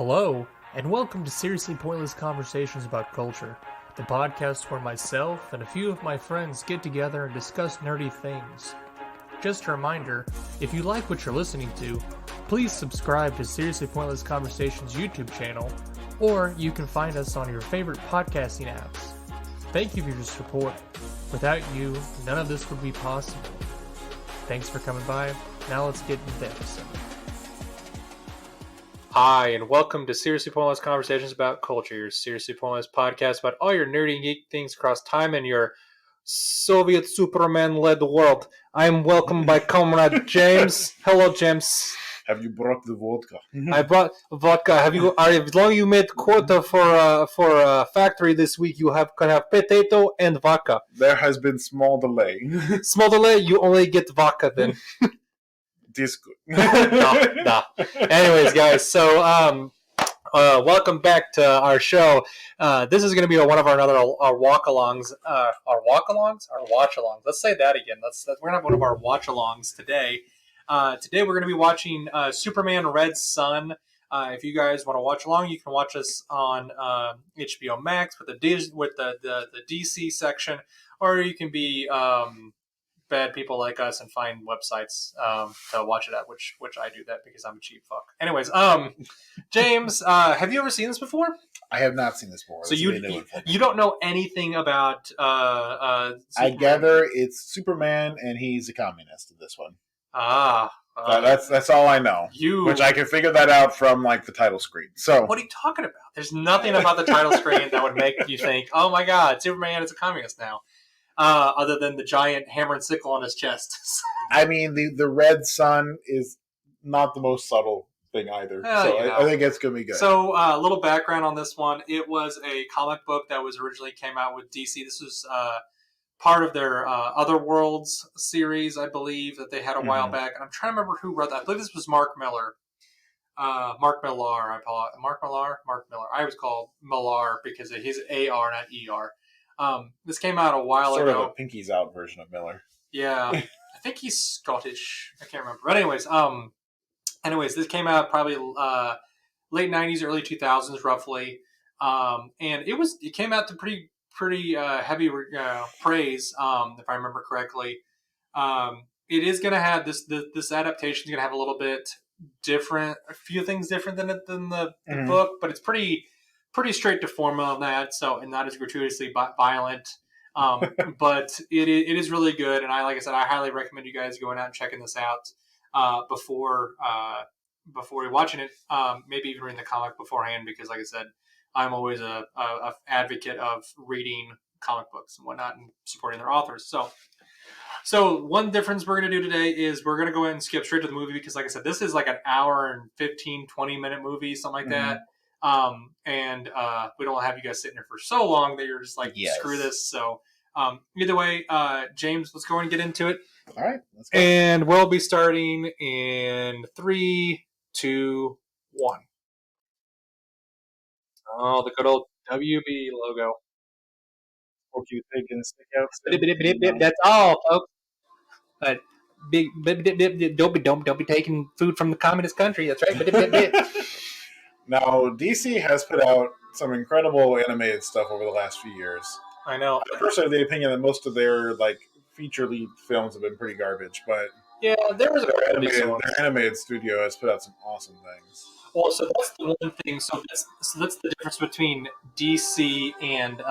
Hello, and welcome to Seriously Pointless Conversations About Culture, the podcast where myself and a few of my friends get together and discuss nerdy things. Just a reminder, if you like what you're listening to, please subscribe to Seriously Pointless Conversations YouTube channel, or you can find us on your favorite podcasting apps. Thank you for your support. Without you, none of this would be possible. Thanks for coming by. Now let's get into the episode. Hi, and welcome to Seriously Pointless Conversations About Culture, your Seriously Pointless podcast about all your nerdy and geek things across time and your Soviet Superman-led world. I am welcomed by Comrade James. Hello, James. Have you brought the vodka? I brought vodka. As long as you made quota for a factory this week, you can have potato and vodka. There has been small delay. Small delay, you only get vodka then. This good. No. Anyways, guys, so welcome back to our show. This is going to be one of our walk-alongs. Our watch-alongs. Let's say that again. We're going to have one of our watch-alongs today. Today we're going to be watching Superman Red Sun. If you guys want to watch along, you can watch us on HBO Max with the DC section, or you can be bad people like us and find websites to watch it at, which I do that because I'm a cheap fuck. Anyways, James, have you ever seen this before? I have not seen this before. So you don't know anything about Superman. I gather it's Superman and he's a communist in this one. That's all I know. Which I can figure that out from like the title screen. So what are you talking about? There's nothing about the title screen that would make you think, oh my god, Superman is a communist now. Other than the giant hammer and sickle on his chest. I mean, the red sun is not the most subtle thing either. I think it's going to be good. So a little background on this one. It was a comic book that was originally came out with DC. This was part of their Other Worlds series, I believe, that they had a while back. And I'm trying to remember who wrote that. I believe this was Mark Millar. Mark Millar, Mark Millar. I always call Millar because he's A-R, not E-R. This came out a while ago. Sort of a Pinky's Out version of Miller. Yeah. I think he's Scottish. I can't remember. But anyways, this came out probably late 90s, early 2000s, roughly. And it came out to pretty heavy praise, if I remember correctly. It is going to have this adaptation is going to have a little bit different, a few things different than the book, but it's pretty straight to formula on that. So, and not as gratuitously violent. But it is really good. And like I said, I highly recommend you guys going out and checking this out before you're watching it. Maybe even reading the comic beforehand, because like I said, I'm always a advocate of reading comic books and whatnot and supporting their authors. So one difference we're going to do today is we're going to go ahead and skip straight to the movie, because like I said, this is like an hour and 15, 20 minute movie, something like that. And we don't have you guys sitting here for so long that you're just like, screw this. So either way, James, let's go ahead and get into it. All right. Let's go. And we'll be starting in 3, 2, 1. Oh, the good old WB logo. Or you taking a stick out? That's all, folks. But don't be taking food from the communist country. That's right. Now, DC has put out some incredible animated stuff over the last few years. I know. I personally have the opinion that most of their feature lead films have been pretty garbage, but yeah, there was their animated studio has put out some awesome things. Well, so that's the one thing. So that's the difference between DC and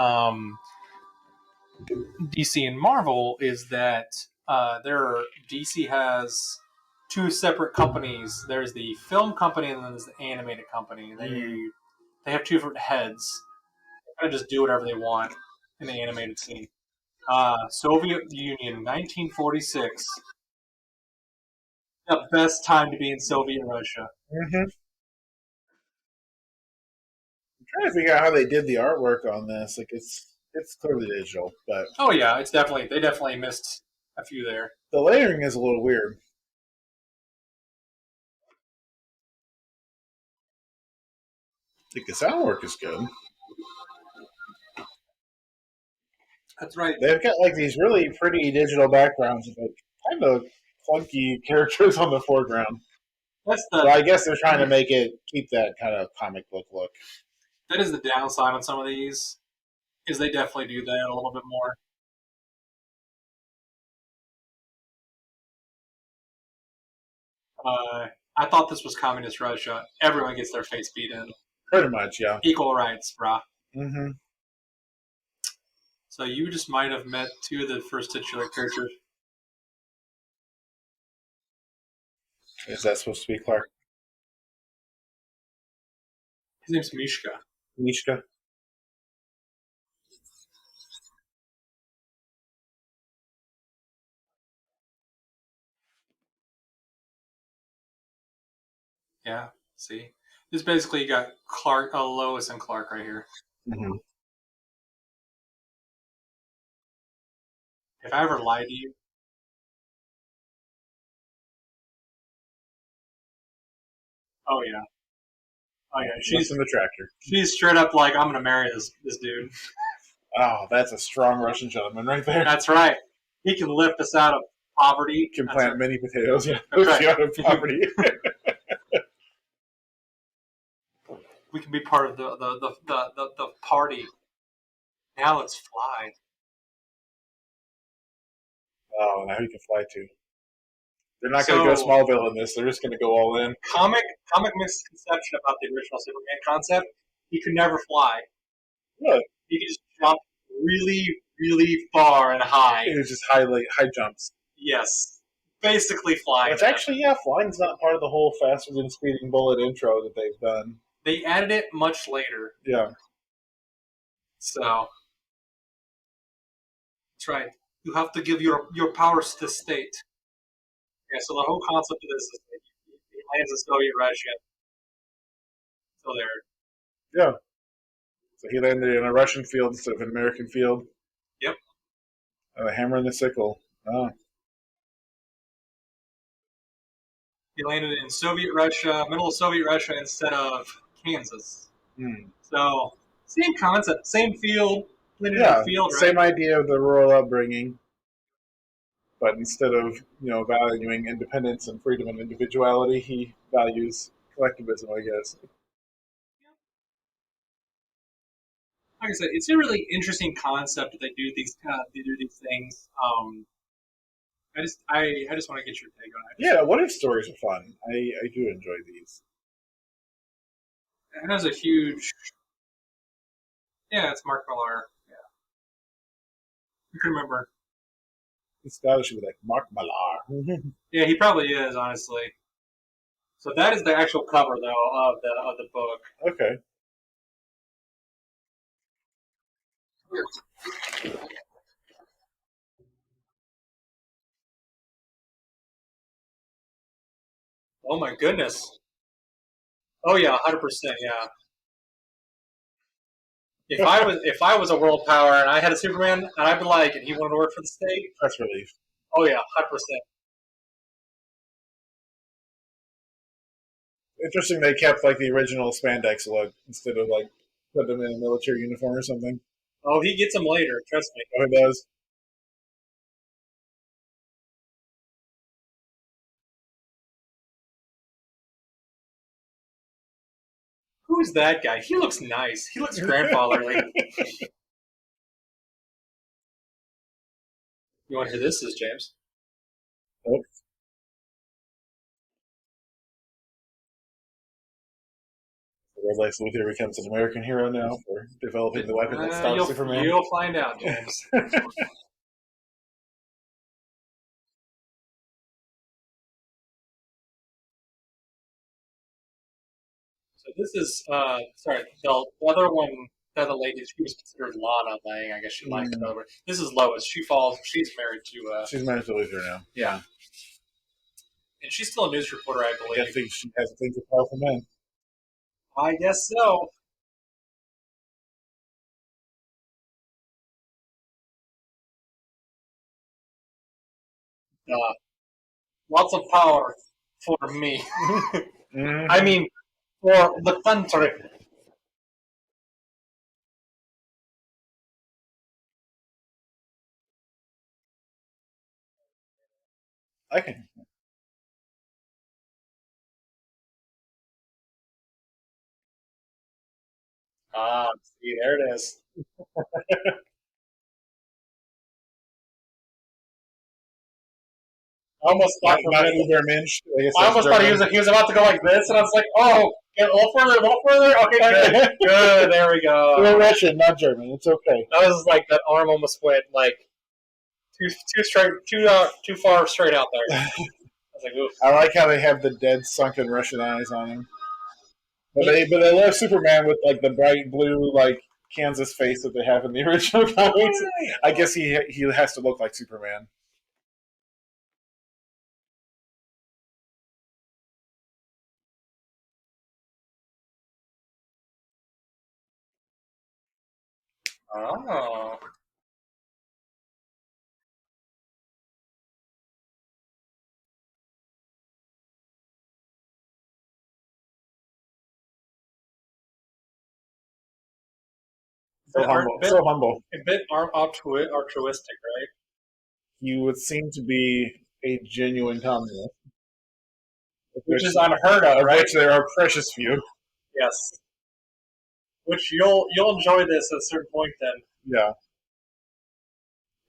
Marvel, is that DC has two separate companies. There's the film company and then there's the animated company. They have two different heads. They kind of just do whatever they want in the animated scene. Soviet Union, 1946. The best time to be in Soviet Russia. I'm trying to figure out how they did the artwork on this. It's clearly digital, but oh yeah, they definitely missed a few there. The layering is a little weird. I think the sound work is good. That's right. They've got these really pretty digital backgrounds with kind of clunky characters on the foreground. That's the. Well, I guess they're trying to make it keep that kind of comic book look. That is the downside on some of these. Is they definitely do that a little bit more. I thought this was communist Russia. Everyone gets their face beat in. Pretty much, yeah. Equal rights, brah. Mm-hmm. So you just might have met two of the first titular characters. Is that supposed to be Clark? His name's Mishka. Mishka? Yeah, see? This basically you got Clark, Lois and Clark right here. Mm-hmm. If I ever lied to you, oh yeah, oh yeah, she's in the tractor. She's straight up like, I'm gonna marry this dude. Oh, that's a strong Russian gentleman right there. That's right. He can lift us out of poverty. He can plant many potatoes. Yeah, right. out of poverty. We can be part of the party. Now let's fly. Oh, now he can fly too. They're not going to go Smallville in this. They're just going to go all in. Comic misconception about the original Superman concept: he could never fly. Really? He could just jump really, really far and high. It was just high jumps. Yes, basically flying. Which actually, yeah, flying's not part of the whole faster than speeding bullet intro that they've done. They added it much later. Yeah. So that's right. You have to give your powers to the state. Yeah, so the whole concept of this is that he lands in Soviet Russia. So there. Yeah. So he landed in a Russian field instead of an American field. Yep. A hammer and a sickle. Oh. He landed in Soviet Russia, middle of Soviet Russia, instead of Kansas. So same concept, same field, yeah, field, right? Same idea of the rural upbringing, but instead of valuing independence and freedom and individuality, he values collectivism, I guess. Like I said, it's a really interesting concept that they do these things. I just want to get your take on it. Yeah, what if stories are fun? I do enjoy these. It has a huge. Yeah, it's Mark Millar. Yeah, I can remember. This guy should be like Mark Millar. Yeah, he probably is, honestly. So that is the actual cover, though, of the book. Okay. Oh my goodness. Oh yeah, 100%. Yeah. If I was a world power and I had a Superman and I'd be like, and he wanted to work for the state, that's relief. Oh yeah, 100%. Interesting. They kept like the original spandex look instead of like putting him in a military uniform or something. Oh, he gets them later. Trust me. Oh, he does. Who's that guy? He looks nice. He looks grandfatherly. You want to hear this, James? Nope. Lex Luthor becomes an American hero now for developing the weapon that stops Superman. You'll find out, James. So this is sorry, the other one, the other lady, she was considered Lana Lang. I guess she liked it over. This is Lois. She's married to. She's married to Luthor now. Yeah. And she's still a news reporter, I believe. I think she has a thing for powerful men. I guess so. Lots of power for me. Mm-hmm. I mean, for the country. Okay. Ah, see, there it is. I almost thought not Ubermensch. I almost thought he was about to go like this, and I was like, oh, get a little further, a little further. Okay, good, good. There we go. We're Russian, not German. It's okay. That was like that arm almost went like too straight, too far straight out there. I was like, oof. I like how they have the dead sunken Russian eyes on him. But they love Superman with like the bright blue like Kansas face that they have in the original comics. I guess he has to look like Superman. Oh. So humble. So humble. A bit altruistic, right? You would seem to be a genuine communist. Which is unheard of, right? Which there are precious few. Yes. Which you'll enjoy this at a certain point then. Yeah.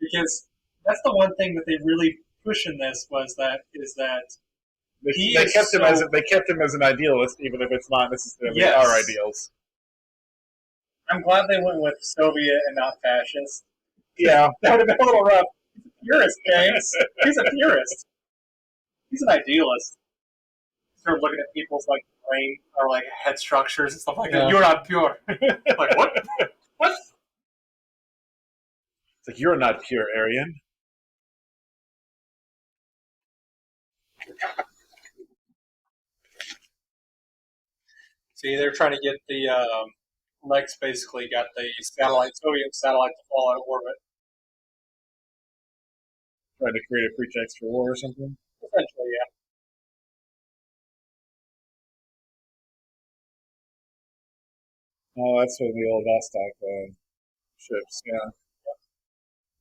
Because that's the one thing that they really push in this they kept him as an idealist, even if it's not necessarily our ideals. I'm glad they went with Soviet and not fascist. Yeah. That would have been a little rough. He's a purist, James. He's a purist. He's an idealist. Start looking at people's like brain or like head structures and stuff like that. You're not pure. Like what? What? It's like you're not pure, Aryan. See, they're trying to get the Lex basically got the Soviet satellite to fall out of orbit. Trying to create a pretext for war or something? Essentially, yeah. Oh, that's one of the old Vostok ships, yeah.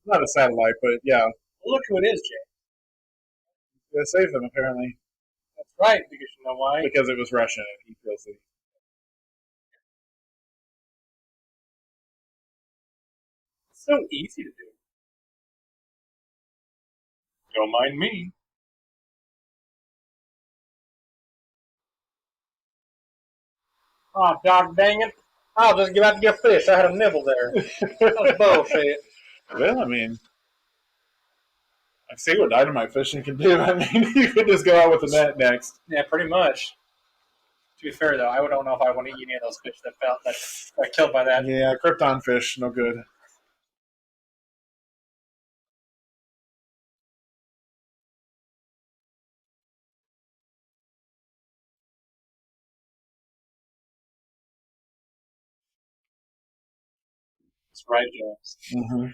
Not a satellite, but yeah. Well, look who it is, Jay. They saved them, apparently. That's right, because you know why? Because it was Russian and he feels it. It's so easy to do. Don't mind me. Oh, dog dang it. I'll just give out to get fish. I had a nibble there. That was bullshit. Well, I mean, I see what dynamite fishing can do. I mean, you could just go out with a net next. Yeah, pretty much. To be fair, though, I don't know if I want to eat any of those fish that got killed by that. Yeah, Krypton fish, no good. That's right, James. Mm-hmm.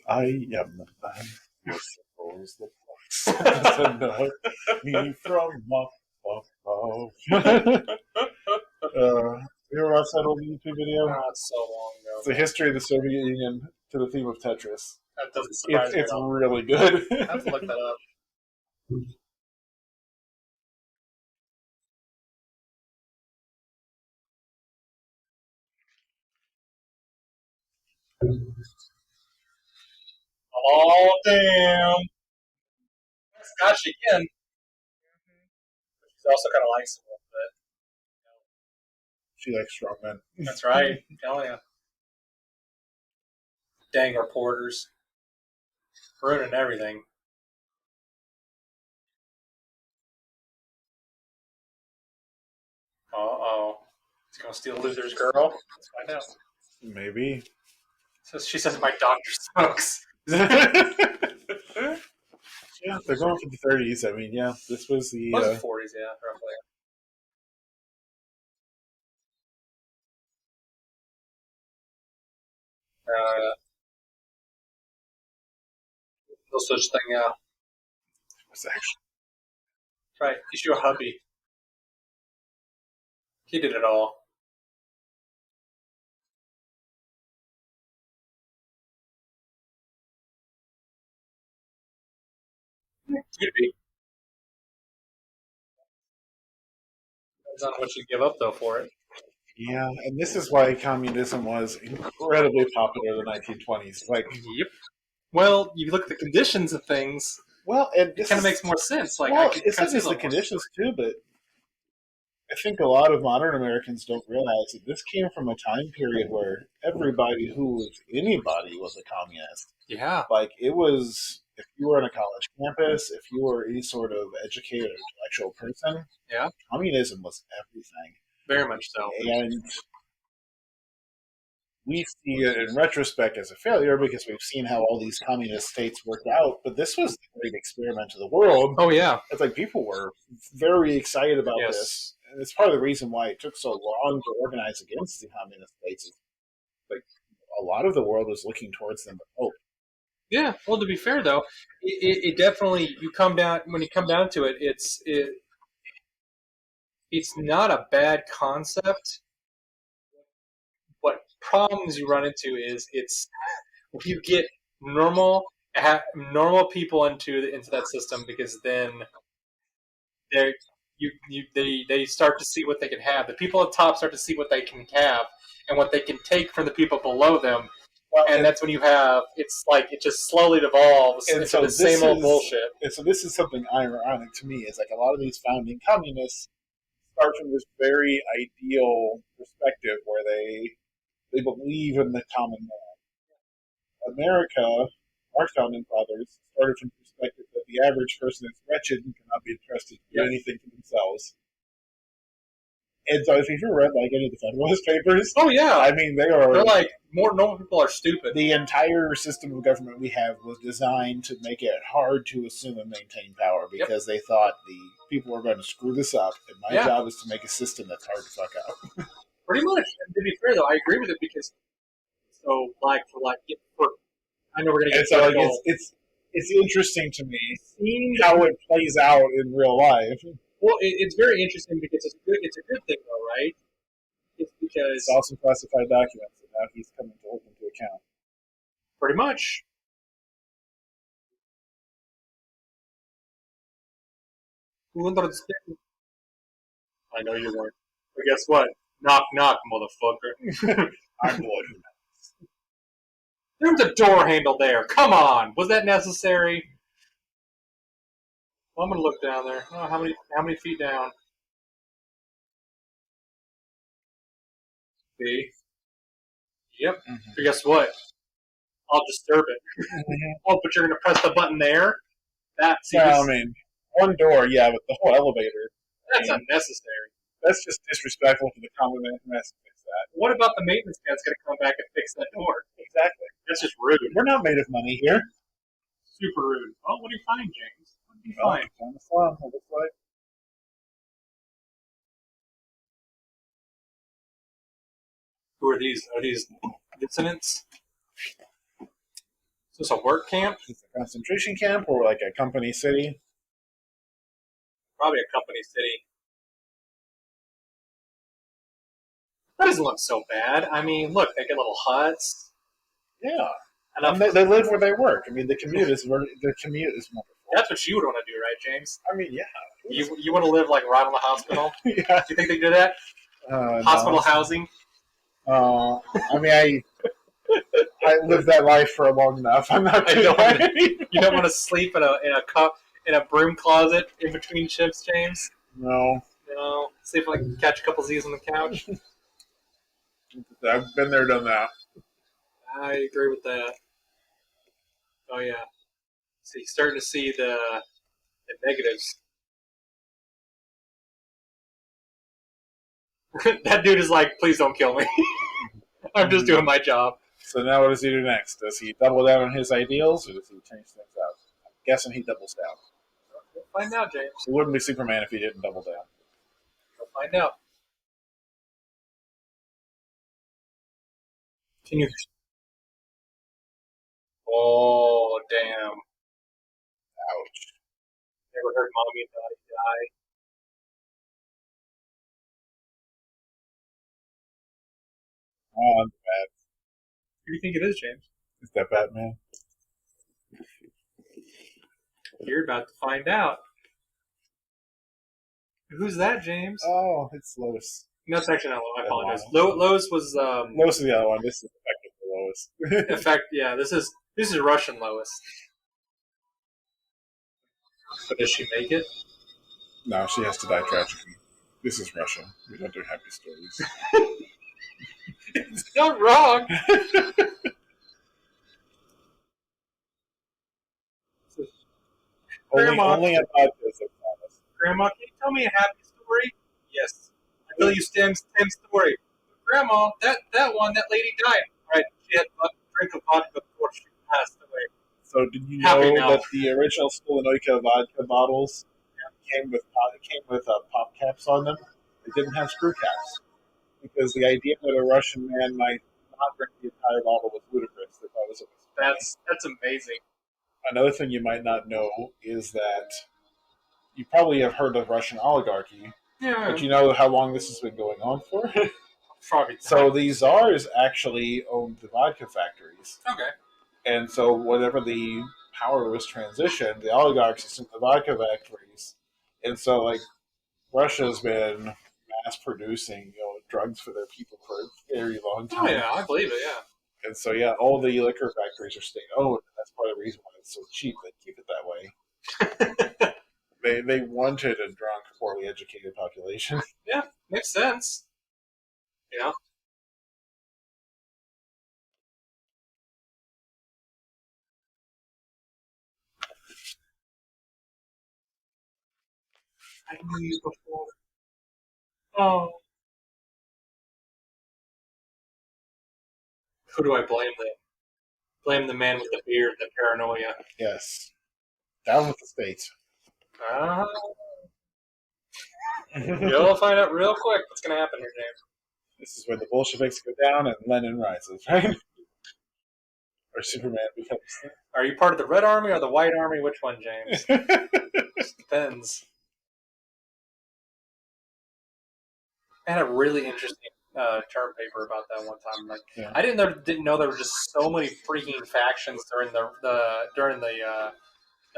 I am the man who suppose the fox to know me from above. You ever watch that old YouTube video? Not so long ago. It's the history of the Soviet Union to the theme of Tetris. That doesn't surprise me. It's really good. I have to look that up. Oh, damn. Got you again. She's also kind of likes him a little bit. She likes strong men. That's right. I'm telling you. Dang reporters. Ruining everything. Uh-oh. He's going to steal Luther's girl? Let's find out. Maybe. So she says my doctor smokes. Yeah, they're going for the 30s. I mean, yeah, this was the... 40s, yeah, roughly. No such thing, yeah. What's actually... Right, he's your hubby. He did it all. Could be. Depends on what you give up though for it. Yeah, and this is why communism was incredibly popular in the 1920s. Like, Yep. Well, you look at the conditions of things. well, and It this kind of is makes more sense. Like I well, could it's kind not of see a just the little more. conditions too, but I think a lot of modern Americans don't realize that this came from a time period where everybody who was anybody was a communist. Yeah. Like it was, if you were on a college campus, if you were any sort of educated or intellectual person, Yeah. communism was everything. Very much so. And we see it in retrospect as a failure because we've seen how all these communist states worked out. But this was the great experiment of the world. Oh yeah. It's like people were very excited about Yes. this. And it's part of the reason why it took so long to organize against the communist states. Like a lot of the world was looking towards them with hope. Yeah. Well, to be fair though, it definitely you come down when you come down to it, it's not a bad concept. What problems you run into is it's when you get normal normal people into that system because then they they start to see what they can have. The people at top start to see what they can have and what they can take from the people below them. Well, And that's when you have it's like it just slowly devolves into so the same old bullshit. And so this is something ironic to me. Is like a lot of these founding communists start from this very ideal perspective where they believe in the common man. America, our founding fathers, started from the perspective that the average person is wretched and cannot be trusted to do anything for themselves. And so, if you've ever read like any of the Federalist Papers, Oh yeah, I mean they're like more normal people are stupid. The entire system of government we have was designed to make it hard to assume and maintain power because they thought the people were going to screw this up, and my job is to make a system that's hard to fuck up. Pretty much. And to be fair, though, I agree with it because so I know we're gonna get so like it's interesting to me seeing how it plays out in real life. Well, it's very interesting because it's a good thing though, right? It's because it's also classified documents, and now he's coming to hold them to account. Pretty much. I know you weren't. But guess what? Knock, knock, motherfucker. I'm the one who knows. There was a door handle there. Come on. Was that necessary? Well, I'm going to look down there. Oh, how many feet down? See? Yep. Mm-hmm. So guess what? I'll disturb it. Oh, but you're going to press the button there? I mean, one door, yeah, but the whole elevator. That's unnecessary. That's just disrespectful to the common man who has to fix that. What about the maintenance guy's going to come back and fix that door? Exactly. That's just rude. We're not made of money here. Super rude. Oh, what do you find, James? What do you find? On the slum, it looks like. Who are these? Are these dissidents? Is this a work camp? Is it a concentration camp or like a company city? Probably a company city. That doesn't look so bad. I mean, look, they get little huts. Yeah. And they live where they work. I mean, the commute is wonderful. That's what you would want to do, right, James? I mean, yeah. You want to live like right on the hospital? Yeah. Do you think they do that? Hospital housing? I mean, I lived that life for long enough. I'm not. You don't want to sleep in a broom closet in between shifts, James? No. No. See if I can catch a couple Z's on the couch. I've been there, done that. I agree with that. Oh yeah. So you're starting to see the negatives. That dude is like, please don't kill me. I'm just doing my job. So now what does he do next? Does he double down on his ideals, or does he change things up? I'm guessing he doubles down. We'll find out, James. He wouldn't be Superman if he didn't double down. We'll find out. Can you... Oh, damn. Ouch. Never heard mommy and daddy die. Oh, I'm bad. Who do you think it is, James? Is that Batman? You're about to find out. Who's that, James? Oh, it's Lois. No, it's actually not Lois. I And apologize. Lana. Lois was Lois is the other one. This is effectively in Lois. fact, yeah. This is Russian Lois. But does she make it? No, she has to die tragically. This is Russia. We don't do happy stories. It's not wrong. Grandma, only a podcast of Thomas. Grandma, can you tell me a happy story? Yes. I tell you Stem's story. Grandma, that one, that lady died. Right. She had a drink of vodka before she passed away. So, did you Happy know now. that the original Stolanoika vodka bottles came with pop caps on them? They didn't have screw caps because the idea that a Russian man might not drink the entire bottle was ludicrous. They thought it was funny. That's amazing. Another thing you might not know is that you probably have heard of Russian oligarchy, Yeah. but you know how long this has been going on for? Probably. So the czars actually owned the vodka factories. Okay. And so whenever the power was transitioned, the oligarchs assumed the vodka factories. And so like Russia's been mass producing, drugs for their people for a very long time. Oh yeah, I believe it. Yeah. And so yeah, all the liquor factories are state owned, and that's part of the reason why it's so cheap. They keep it that way. They wanted a drunk, poorly educated population. Yeah, makes sense. Yeah. I knew you before. Oh. Who do I blame then? Blame the man with the beard, the paranoia. Yes, down with the states. Uh, you'll find out real quick what's going to happen here, James. This is where the Bolsheviks go down and Lenin rises, right? Or Superman becomes. Are you part of the Red Army or the White Army? Which one, James? Just depends. I had a really interesting term paper about that one time. Like, Yeah. I didn't know there were just so many freaking factions during the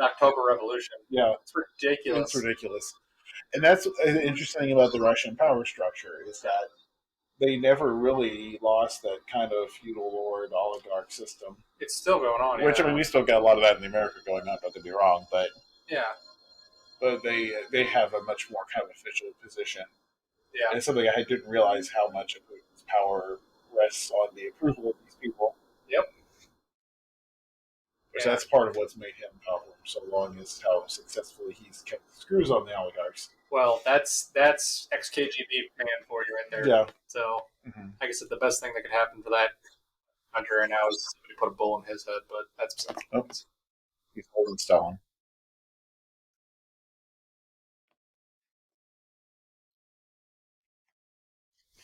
October Revolution. Yeah, It's ridiculous. it's ridiculous. And that's an interesting thing about the Russian power structure is that they never really lost that kind of feudal lord oligarch system. It's still going on. Which yeah. I mean, we still got a lot of that in America going on. Don't get me wrong, but Yeah. they have a much more kind of official position. Yeah. And it's something I didn't realize how much of Putin's power rests on the approval of these people. Yep. Which Yeah. that's part of what's made him powerful for so long is how successfully he's kept the screws on the oligarchs. Well, that's ex-KGB man for you right there. Yeah. So, like I said, the best thing that could happen for that country right now is somebody put a bull in his head, but that's Oops. He's holding Stalin.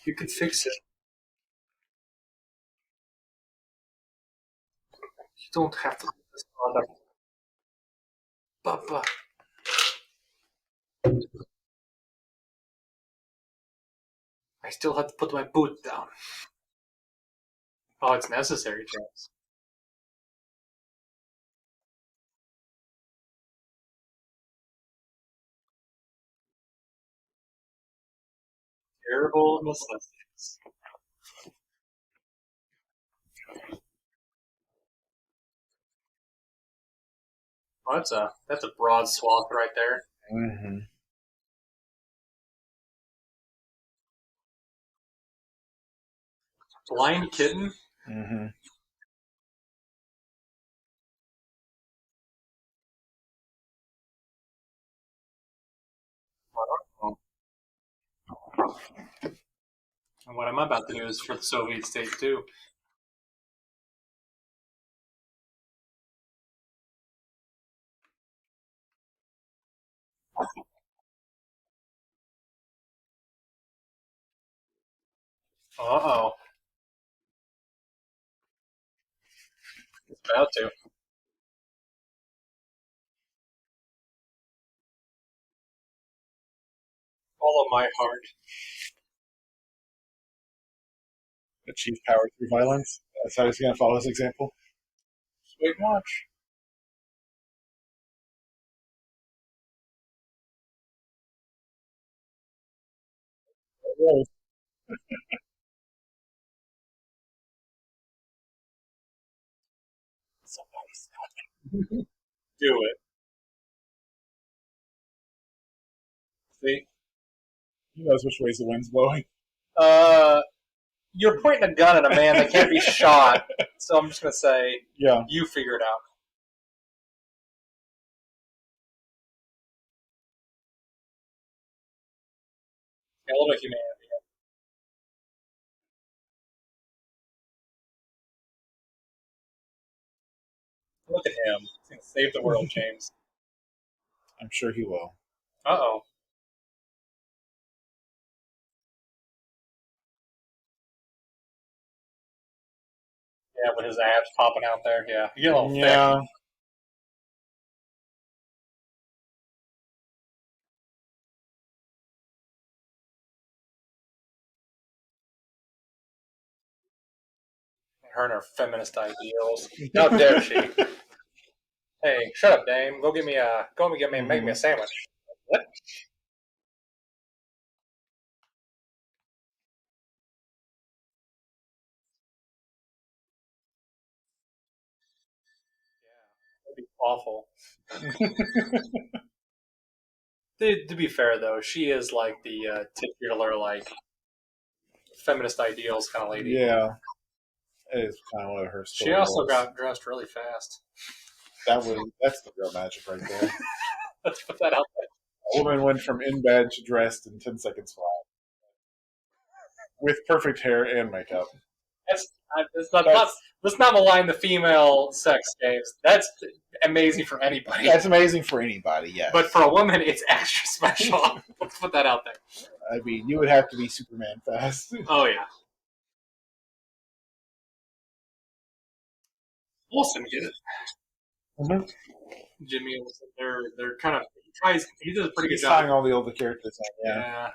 You can fix it. You don't have to put this on Papa. I still have to put my boot down. Oh, it's necessary, James. Terrible necessities. Oh, that's a broad swath right there. Mm-hmm. Blind kitten. Mm-hmm. And what I'm about to do is for the Soviet state too. Uh-oh. It's about to. Follow my heart. Achieve power through violence. That's how he's going to follow his example. Wait and watch. gross. Somebody stop it. Do it. See? He knows which ways the wind's blowing. Uh, you're pointing a gun at a man that can't be shot, so I'm just gonna say, Yeah. you figure it out. Yeah, a little bit humanity. Look at him. He's gonna save the world, James. I'm sure he will. Uh-oh. Yeah, with his abs popping out there. Yeah, you get a little thick. Yeah. Her and her feminist ideals. How dare she? Hey, shut up, Dame. Go make me a sandwich. What? Yeah, that'd be awful. To be fair, though, she is like the titular, like feminist ideals kind of lady. Yeah. It is kind of one of her stories. She also got dressed really fast. That's the real magic right there. Let's put that out there. A woman went from in bed to dressed in 10 seconds flat. With perfect hair and makeup. Let's not malign the female sex, James. That's amazing for anybody. That's amazing for anybody, yes. But for a woman, it's extra special. Let's put that out there. I mean, you would have to be Superman fast. Oh, yeah. Olsen did it. Mm-hmm. Jimmy Olsen, they're kind of he does a pretty He's good job. tying all the older characters in, yeah. Yeah.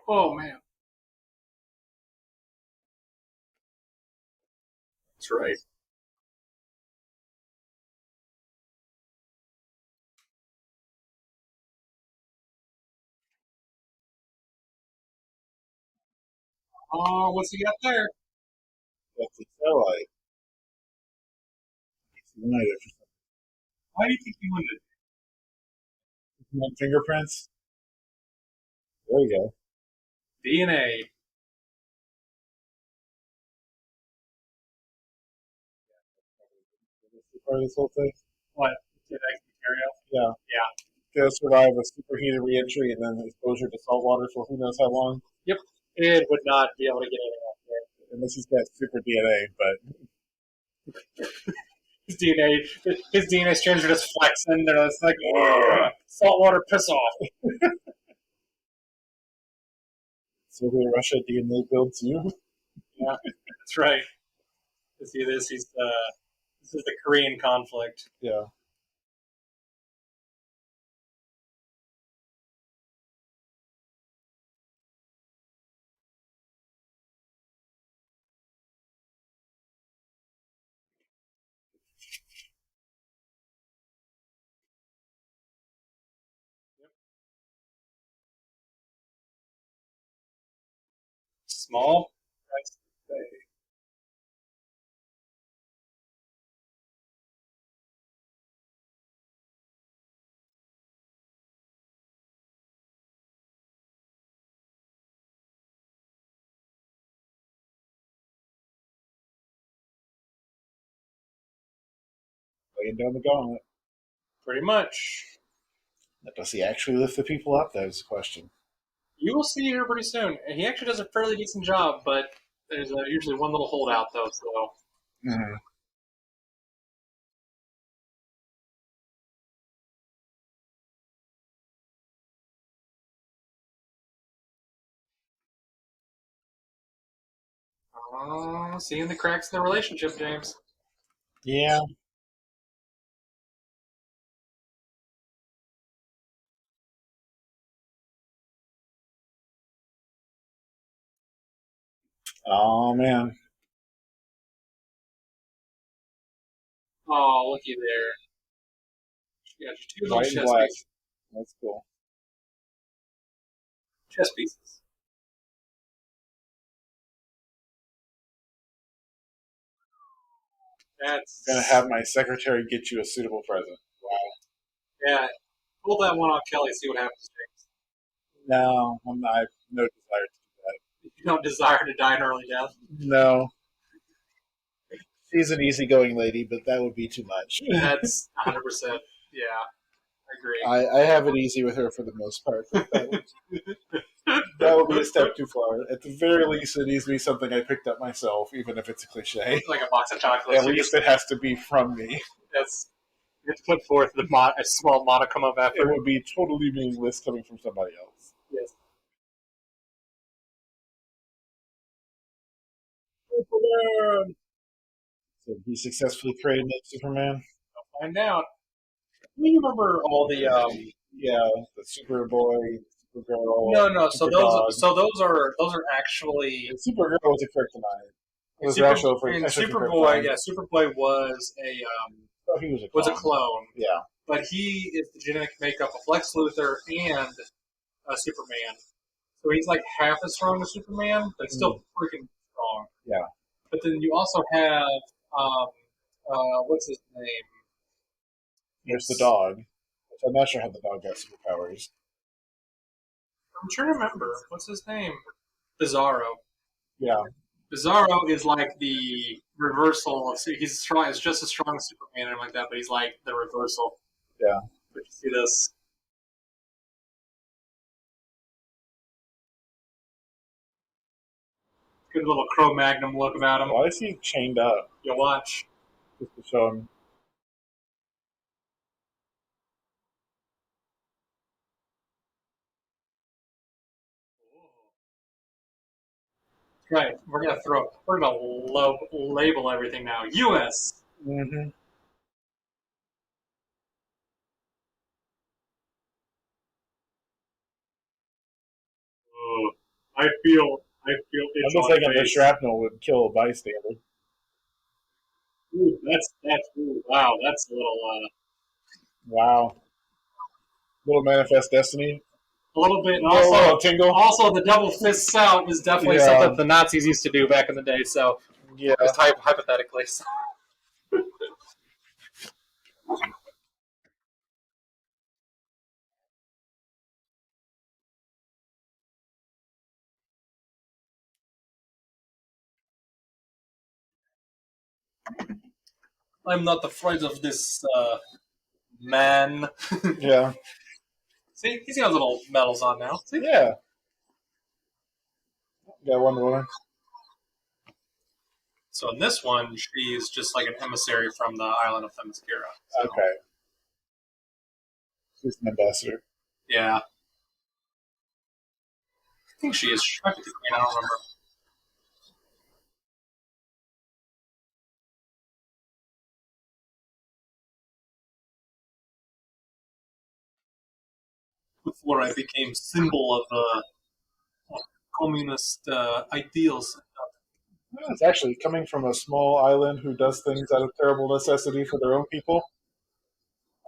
Oh man. That's right. Oh, what's he got there? That's the satellite. It's United. Why do you think he wanted it? Fingerprints. There you go. DNA? Part of this whole thing. What? Genetic material? Yeah. Yeah. They'll survive a superheated reentry and then exposure to salt water for who knows how long. Yep. It would not be able to get anything out there. Unless he's got super DNA, but His DNA strands are just flexing. They're just like, saltwater, piss off. Soviet Russia DNA builds you. Yeah, that's right. To see this, this is the Korean conflict. Yeah. Small price to pay. Laying down the gauntlet. Pretty much. Does he actually lift the people up? That is the question. You will see here pretty soon. He actually does a fairly decent job, but there's usually one little holdout, though, so. Mm-hmm. Seeing the cracks in the relationship, James. Yeah. Oh man. Oh, looky there. Yeah, just two little White and chess black. pieces. That's cool. Chess pieces. That's I'm gonna have my secretary get you a suitable present. Wow. yeah. Pull that one off, Kelly. See what happens. James. No, I have no desire to do You don't desire to die an early death. that. No. She's an easygoing lady, but that would be too much. That's 100%. Yeah, I agree. I have it easy with her for the most part. But that would be a step too far. At the very least, it needs to be something I picked up myself, even if it's a cliche. Like a box of chocolates. At least it has to be from me. That's you have to put forth a small modicum of effort. It would be totally meaningless coming from somebody else. Yes. So he successfully created Superman. Find out. Do you remember all the Yeah, the Superboy, Supergirl. No. Superdog. Those are actually And Supergirl was a kryptonite. It was Super, actual for and actually for Superboy. kryptonite. Yeah, Superboy was Oh, he was a clone, Yeah. but he is the genetic makeup of Lex Luthor and Superman. So he's like half as strong as Superman, but he's still freaking strong. Yeah. But then you also have um, what's his name? There's the dog. Which I'm not sure how the dog got superpowers. I'm trying to remember. What's his name? Bizarro. Yeah. Bizarro is like the reversal of. He's strong. It's just as strong as Superman and everything like that, but he's like the reversal. Yeah. But you see this. Good little Cro-Magnon look about him. Why is he chained up? You'll watch. Just to show him. Right. We're gonna label everything now. U.S. Mm-hmm. I feel I'm just thinking the shrapnel would kill a bystander. Ooh, wow, that's a little Wow. Little manifest destiny. a little bit. And A little tingle. also the double fists out is definitely Yeah. something the Nazis used to do back in the day. So Yeah. just hypothetically. So. I'm not afraid of this man. Yeah. See, he's got little medals on now. See? Yeah. Got Wonder Woman. So in this one, she's just like an emissary from the island of Themyscira. So, Okay. She's an ambassador. yeah. I think she is. She might be the queen. I don't remember. Before I became symbol of communist ideals. Well, it's actually coming from a small island who does things out of terrible necessity for their own people.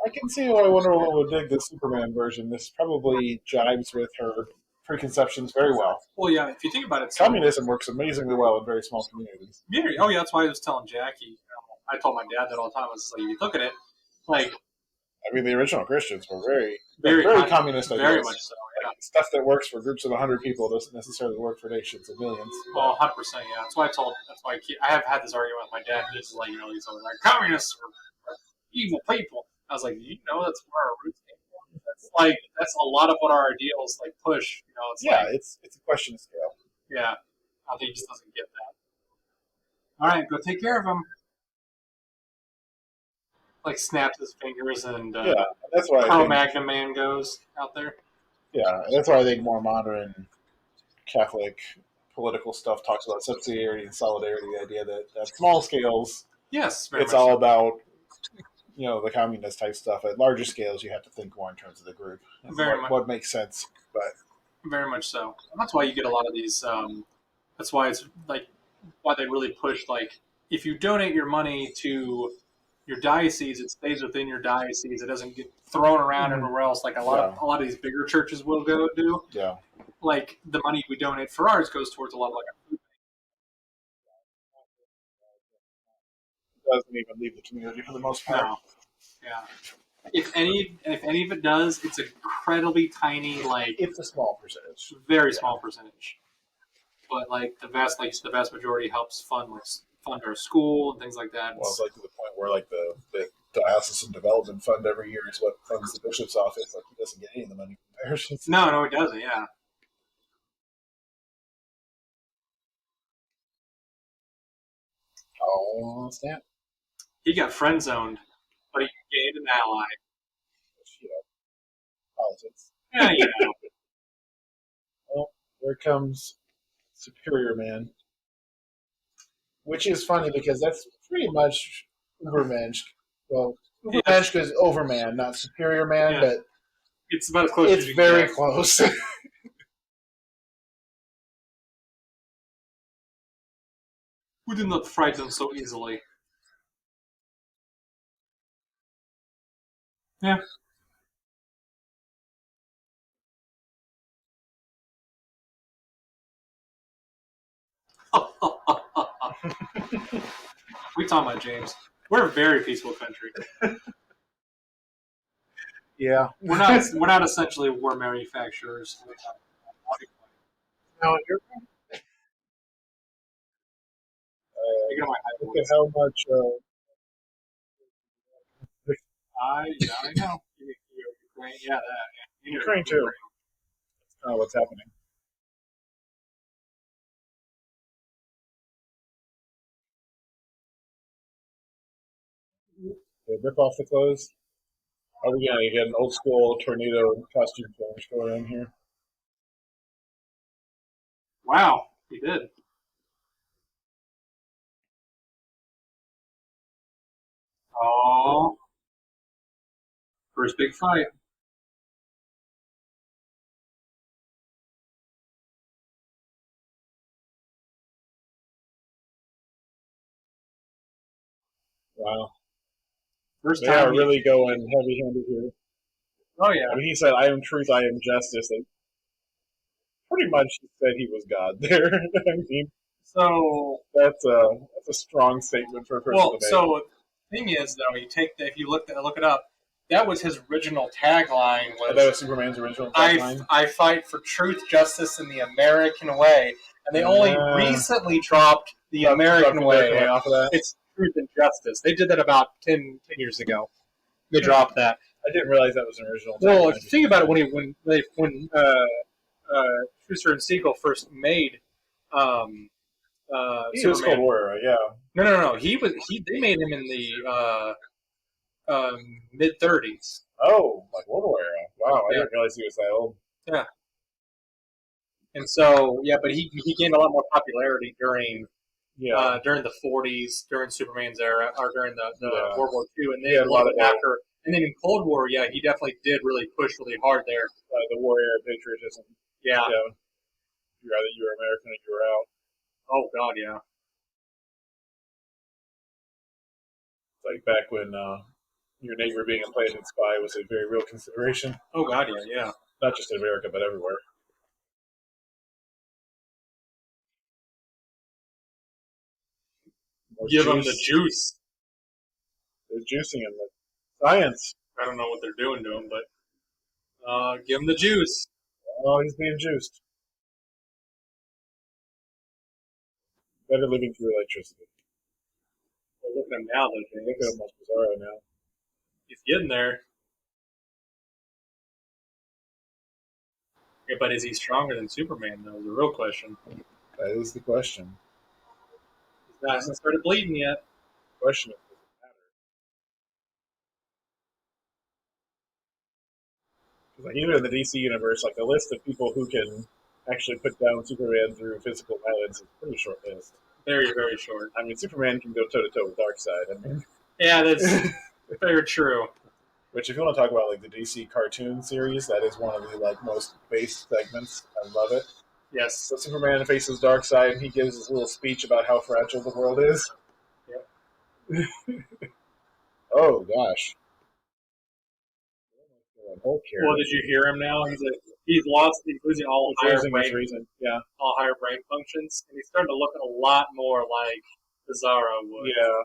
I can see why Wonder Woman would dig the Superman version. This probably jives with her preconceptions very well. Well, yeah, if you think about it, Communism works amazingly well in very small communities. Oh, yeah, that's why I was telling Jackie. I told my dad that all the time. I was like, if you look at it, like I mean, the original Christians were very communist ideas. very much so. Yeah. Like, stuff that works for groups of 100 people doesn't necessarily work for nations of millions. Well, 100%. Yeah, that's why I have had this argument with my dad. He's like, he's always like, communists are evil people. I was like, that's where our roots came from. That's a lot of what our ideals like push. It's a question of scale. Yeah, I think he just doesn't get that. All right, go take care of him. Like snaps his fingers and that's why Cro-Magnon man goes out there. Yeah, that's why I think more modern Catholic political stuff talks about subsidiarity and solidarity. The idea that at small scales, yes, it's all about the communist type stuff. At larger scales, you have to think more in terms of the group and what makes sense. But very much so. And that's why you get a lot of these. That's why it's like why they really push like if you donate your money to your diocese, it stays within your diocese. It doesn't get thrown around everywhere else like a lot of these bigger churches will go do. Yeah. Like the money we donate for ours goes towards a lot of like food. Doesn't even leave the community for the most part. No. Yeah. If any of it does, it's incredibly tiny, like It's a small percentage. very small percentage. But like the vast majority helps fund our school and things like that. Well, it's like to the point where like the diocesan development fund every year is what funds the bishop's office. Like he doesn't get any of the money from parishes. No, it doesn't. Yeah. Oh, snap! He got friend zoned, but he gained an ally. You know, politics. Yeah, Well, there comes Superior Man, which is funny because that's pretty much Ubermensch. Well, Ubermensch is Overman, not Superior Man, Yeah. but it's about as close as it's you very can get. close. Who did not frighten so easily? Yeah. We talking about James. We're a very peaceful country. Yeah. We're not essentially war manufacturers. Now, you're, You know my look at how much. I know. Ukraine, yeah, that. Yeah. Ukraine too. That's kind of what's happening. They rip off the clothes. Are we gonna get an old school tornado costume change going on here? Wow, he did. Oh, first big fight. Wow. First They time. are really going heavy handed here. Oh yeah. I mean, he said, "I am truth, I am justice." And pretty much said he was God there. I mean, So that's a strong statement for a person to make. so thing is though, if you look it up, that was his original tagline. That was Superman's original tagline. I fight for truth, justice, and the American way, and they only recently dropped the American way off of that. It's truth and justice. They did that about 10 years ago. They dropped that. I didn't realize that was an original. Well, if you think about it, when Schuster and Siegel first made he was Cold War, right? Yeah. No. They made him in the mid 30s. Oh, like World War era. Wow, I didn't realize he was that old. Yeah. And so but he gained a lot more popularity during the 40s, during Superman's era, or during the World War II, and then a lot of after. And then in Cold War, yeah, he definitely did really push really hard there. The war era patriotism. Yeah. Either you were American or you were out. Oh, God, yeah. Like back when your neighbor being a planted spy was a very real consideration. Oh, God, yeah. Not just in America, but everywhere. Give them the juice. They're juicing him. Science. I don't know what they're doing to him, but give him the juice. Oh, he's being juiced. Better living through electricity. Well, look at him now, though, James. Look at him, Bizarro now. He's getting there. Yeah, but is he stronger than Superman, though? The real question. That is the question. He hasn't started bleeding yet. The question is, does it matter? Because like, even in the DC universe, like the list of people who can actually put down Superman through physical violence is a pretty short list. Very, very short. I mean, Superman can go toe to toe with Darkseid. I mean, yeah, that's very true. Which, if you want to talk about like the DC cartoon series, that is one of the like most based segments. I love it. Yes. So Superman faces Darkseid, and he gives his little speech about how fragile the world is. Yep. Oh gosh. Hulk here. Well, did you hear him now? He's lost. He's losing He's losing his reason. Yeah. all higher brain functions, and he's starting to look a lot more like Bizarro would. Yeah.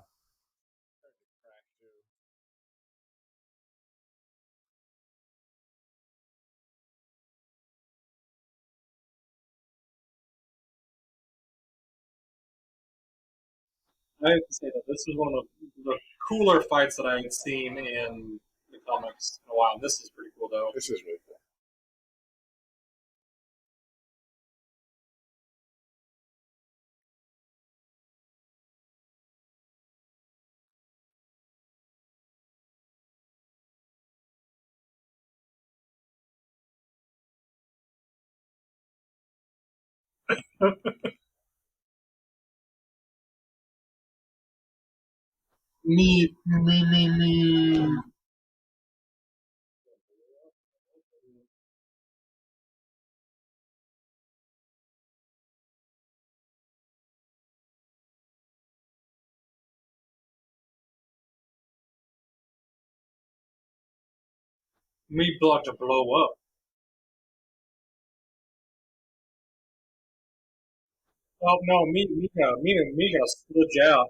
I have to say that this was one of the cooler fights that I had seen in the comics in a while. This is pretty cool, though. This is really cool. Me. Me about to blow up. Oh no, me got sludge out.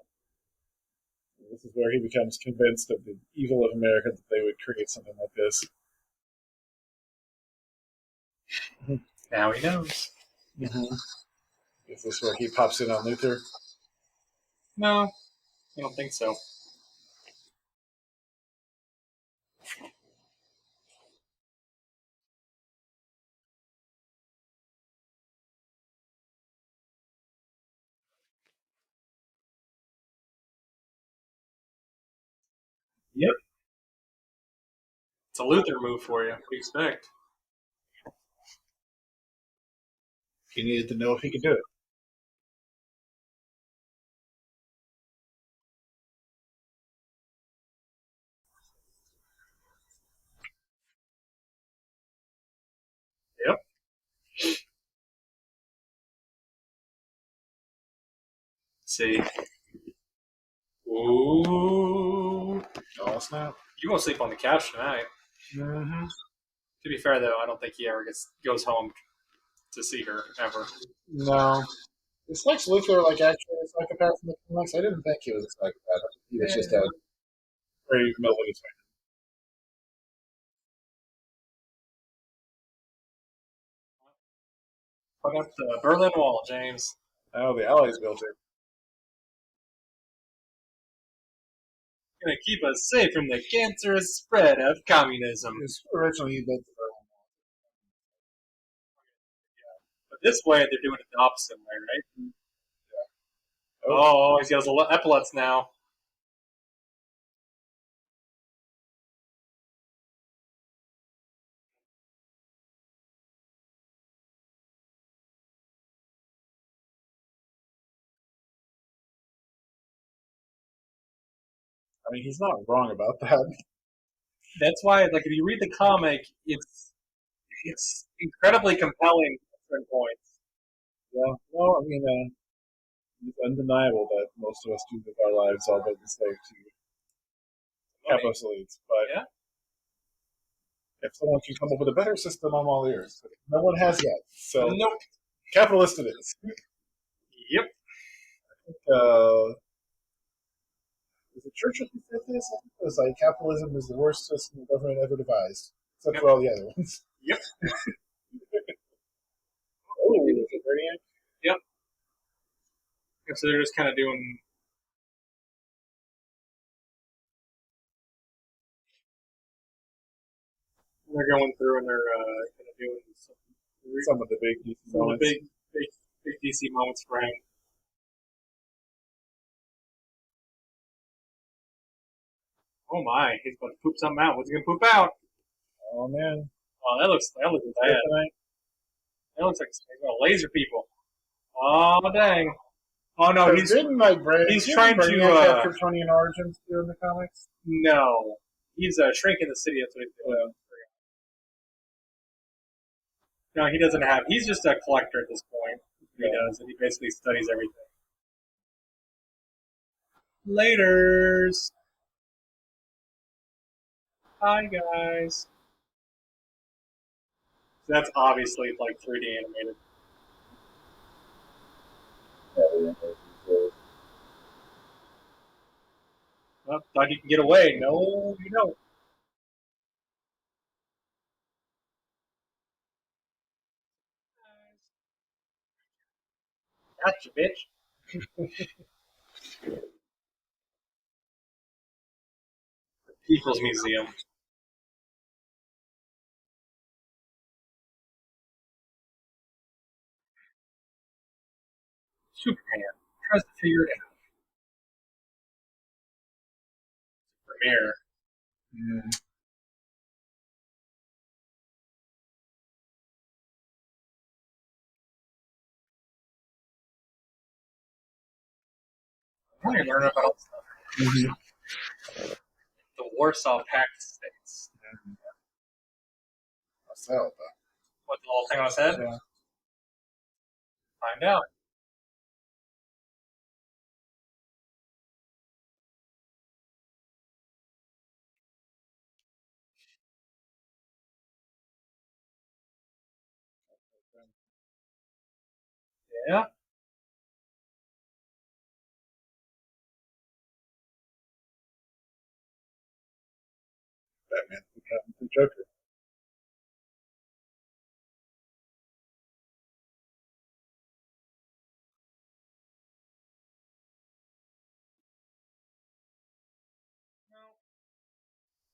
This is where he becomes convinced of the evil of America that they would create something like this. Now he knows. Mm-hmm. Is this where he pops in on Luthor? No, I don't think so. Yep. It's a Luthor move for you. What do you expect? He needed to know if he could do it. Yep. Let's see. Ooh. Oh, snap. You won't sleep on the couch tonight. Mm-hmm. To be fair, though, I don't think he ever goes home to see her ever. No. Is Lex Luthor like actually a psychopath in the comics? I didn't think he was a psychopath. He was just a very malicious Put up the Berlin Wall, James. man. Oh, the Allies built it. Gonna keep us safe from the cancerous spread of communism. It's originally he built the But this way, they're doing it the opposite way, right? Oh. Oh, he's got his epaulets now. I mean, he's not wrong about that. That's why, like, if you read the comic, it's incredibly compelling at certain points. Yeah. No, I mean, it's undeniable that most of us do live our lives all but enslaved to capitalist elites. But Yeah. if someone can come up with a better system, I'm all ears. But no one has yet. So, Nope. capitalist it is. Yep. Was it Churchill who said this? I think it was like capitalism is the worst system the government ever devised, except Yep. for all the other ones. Yep. Oh, is it Brainiac? Yep. So they're just kind of doing. They're going through and they're kind of doing Some of the big DC some of the moments. big DC moments for him. Oh my, he's going to poop something out. What's he going to poop out? Oh man, Oh, that looks bad. That looks like he's going to laser people. Oh dang. Oh no, he's didn't like he's trying to have Kryptonian origins too in the comics. no. He's shrinking the city. That's what he's doing. No, he doesn't have. He's just a collector at this point. He does, and he basically studies everything. Laters. Hi guys. So that's obviously like 3D animated. Well, thought you can get away. No, you don't. Gotcha, bitch. People's Museum. Superman tries to figure it out. Premiere. Mm. I want to learn about all this stuff. Mhm. The Warsaw Pact states. Myself, What the whole thing on his head? yeah. Find out. Yeah. Batman become the Joker.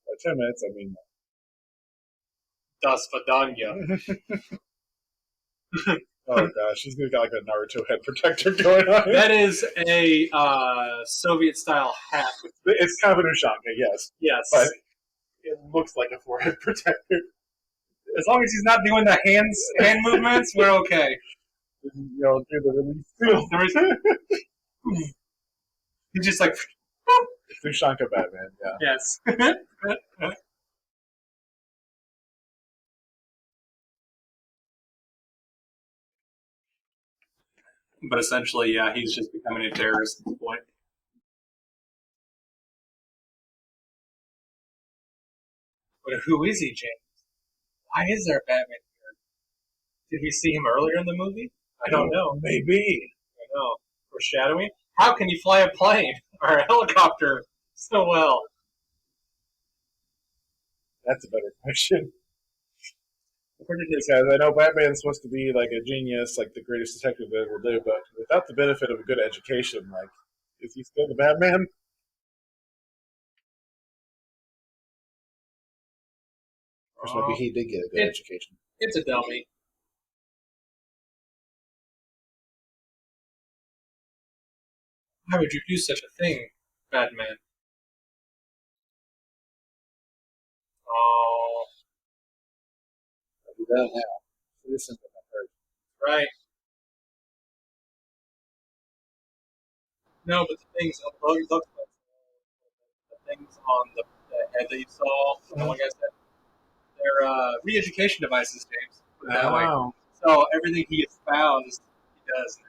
By 10 minutes, I mean. Das Vidania. Oh gosh, he's gonna got like a Naruto head protector going on. That is a Soviet style hat. It's kind of an Ushanka, yes, Yes. but it looks like a forehead protector. As long as he's not doing the hand movements, we're okay. You know, do the release. He's just like, It's Ushanka Batman, yeah. yes. But essentially, yeah, he's just becoming a terrorist at this point. But who is he, James? Why is there a Batman here? Did we see him earlier in the movie? I don't know. Maybe. I know. Foreshadowing? How can you fly a plane or a helicopter so well? That's a better question. Where did his Because I know Batman's supposed to be like a genius, like the greatest detective that ever lived, but without the benefit of a good education, like, is he still the Batman? Or maybe he did get a good education. It's a dummy. Why would you do such a thing, Batman? Oh, He does now. Listen to that. right. No, but the things look the things on the head that you saw, the one guy said, they're re-education devices, James. Put it that way. Wow. So everything he espoused, he does.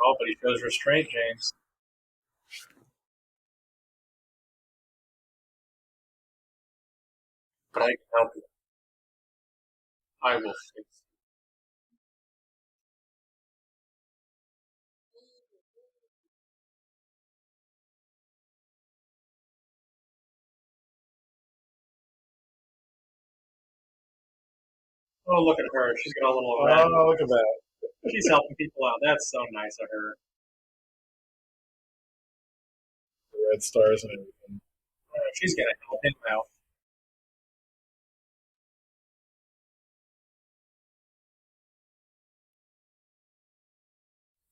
Oh, but he shows restraint, James. But I can help you. I will fix it. Oh, look at her. She's got a little red. Oh, look at that. She's helping people out. That's so nice of her. The red stars and everything. She's gonna help him out.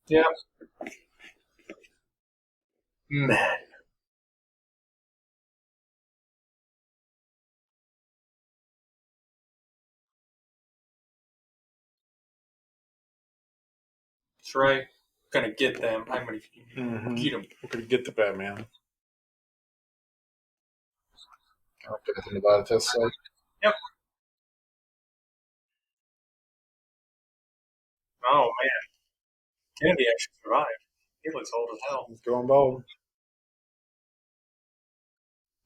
Yeah. Man. That's right. gonna get them. I'm gonna get them. We're gonna get the Batman. I don't get anything about it. That's like, Yep. Oh man, Kennedy actually survived. He looks old as hell. he's going bald.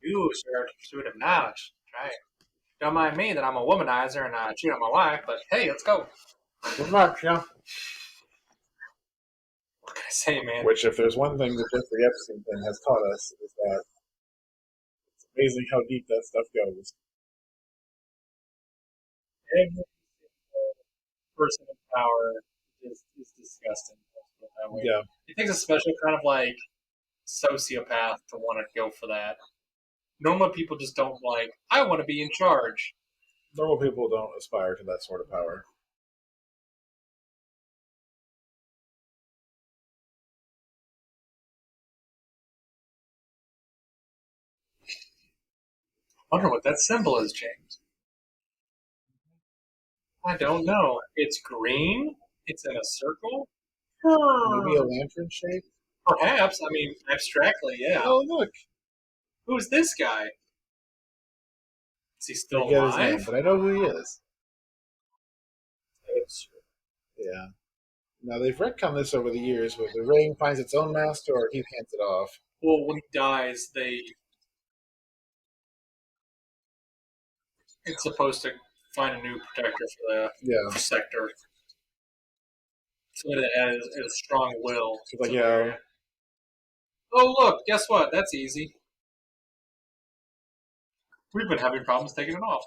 You, sir, shoot him now. Right. Don't mind me that I'm a womanizer and I cheat on my wife, but hey, let's go. Good much, yeah. What can I say, man? Which, if there's one thing the Jeffrey Epstein thing has taught us, is that it's amazing how deep that stuff goes. Every person in power is disgusting. That way. Yeah. It takes a special kind of like sociopath to want to go for that. Normal people just don't like, I want to be in charge. Normal people don't aspire to that sort of power. I wonder what that symbol is, James. I don't know. It's green. It's in a circle. Maybe a lantern shape? Perhaps. I mean, abstractly, yeah. Oh, look. Who's this guy? Is he still I forget his alive? name, but I know who he is. Yeah. Now, they've retconned this over the years, but the ring finds its own master or he hands it off. Well, when he dies, it's supposed to find a new protector for the Yeah. sector. Somebody that has a strong will. It's like, yeah. Oh, look, guess what? That's easy. We've been having problems taking it off.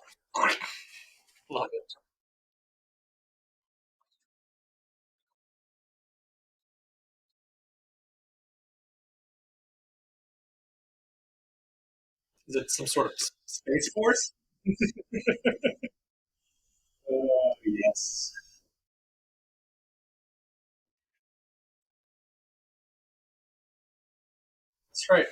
Love it. Is it some sort of space force? Yes. That's right.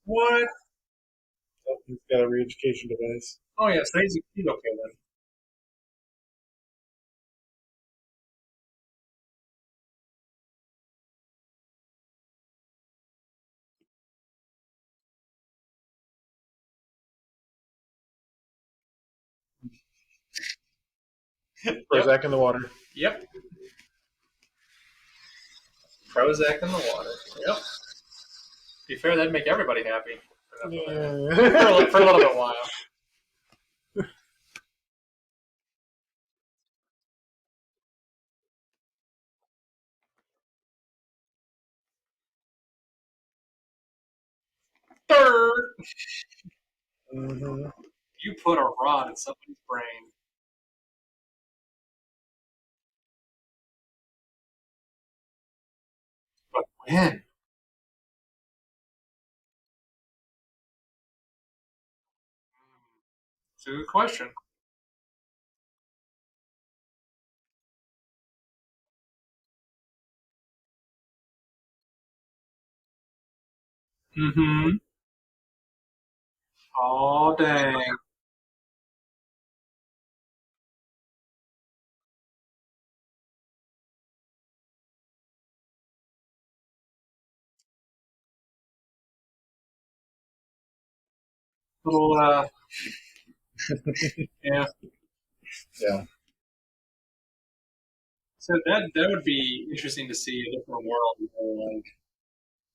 What? Oh, he's got a re-education device. Oh, yeah, so he's okay then. Prozac in the water. Yep. Prozac in the water. Yep. To be fair, that'd make everybody happy. Yeah. For a little bit while. Third, Mm-hmm. you put a rod in somebody's brain. But when? It's a good question. Mm-hmm. Oh, dang. Little, yeah. Yeah. So that would be interesting to see a different world where, like,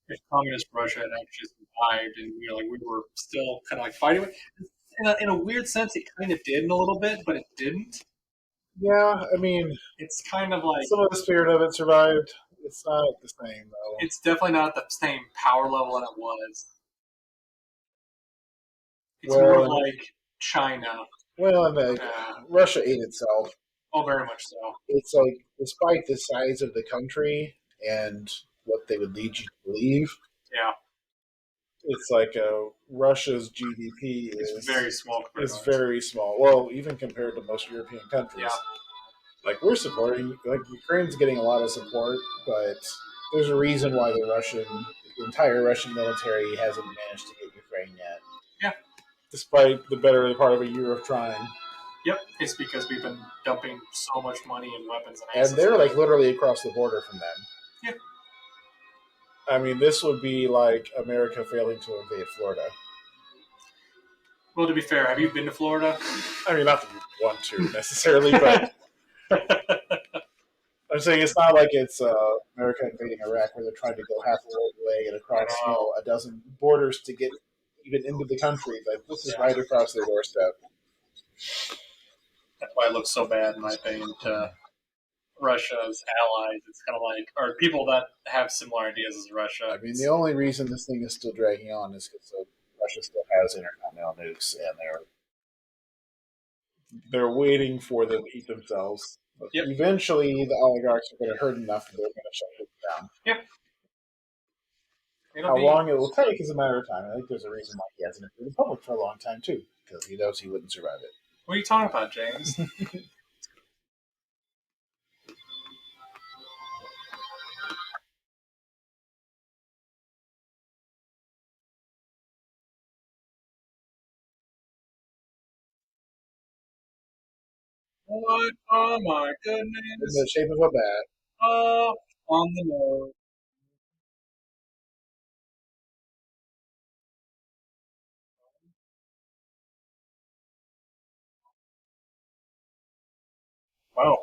if communist Russia had actually survived and we were still kind of like fighting with. In a weird sense, it kind of did in a little bit, but it didn't. Yeah, I mean, It's kind of like some of the spirit of it survived. It's not the same, though. it's definitely not at the same power level that it was. It's more Well, like China. well, and Russia ate itself. Oh, very much so. It's like, despite the size of the country and what they would lead you to believe, Yeah, it's like Russia's GDP it's very small. is very small. Well, even compared to most European countries. Yeah. Like, we're supporting, like, Ukraine's getting a lot of support, but there's a reason why the Russian the entire Russian military hasn't managed to get Ukraine yet. Yeah. Despite the better part of a year of trying. Yep, it's because we've been dumping so much money and weapons and And they're like literally across the border from them. Yep. I mean, this would be like America failing to invade Florida. Well, to be fair, have you been to Florida? I mean, not that you want to necessarily, but I'm saying it's not like it's America invading Iraq where they're trying to go half a way and across a dozen borders to get even into the country. Like, this is right across their doorstep. That's why it looks so bad, in my opinion, to Russia's allies. It's kind of like, or people that have similar ideas as Russia. I mean, the only reason this thing is still dragging on is because Russia still has intercontinental nukes, and they're waiting for them to eat themselves. But eventually, the oligarchs are going to hurt enough that they're going to shut it down. Yep. How long it will take is a matter of time. I think there's a reason why he hasn't entered the public for a long time, too, because he knows he wouldn't survive it. What are you talking about, James? What? Oh my goodness. In the shape of a bat. Oh, on the nose. Wow.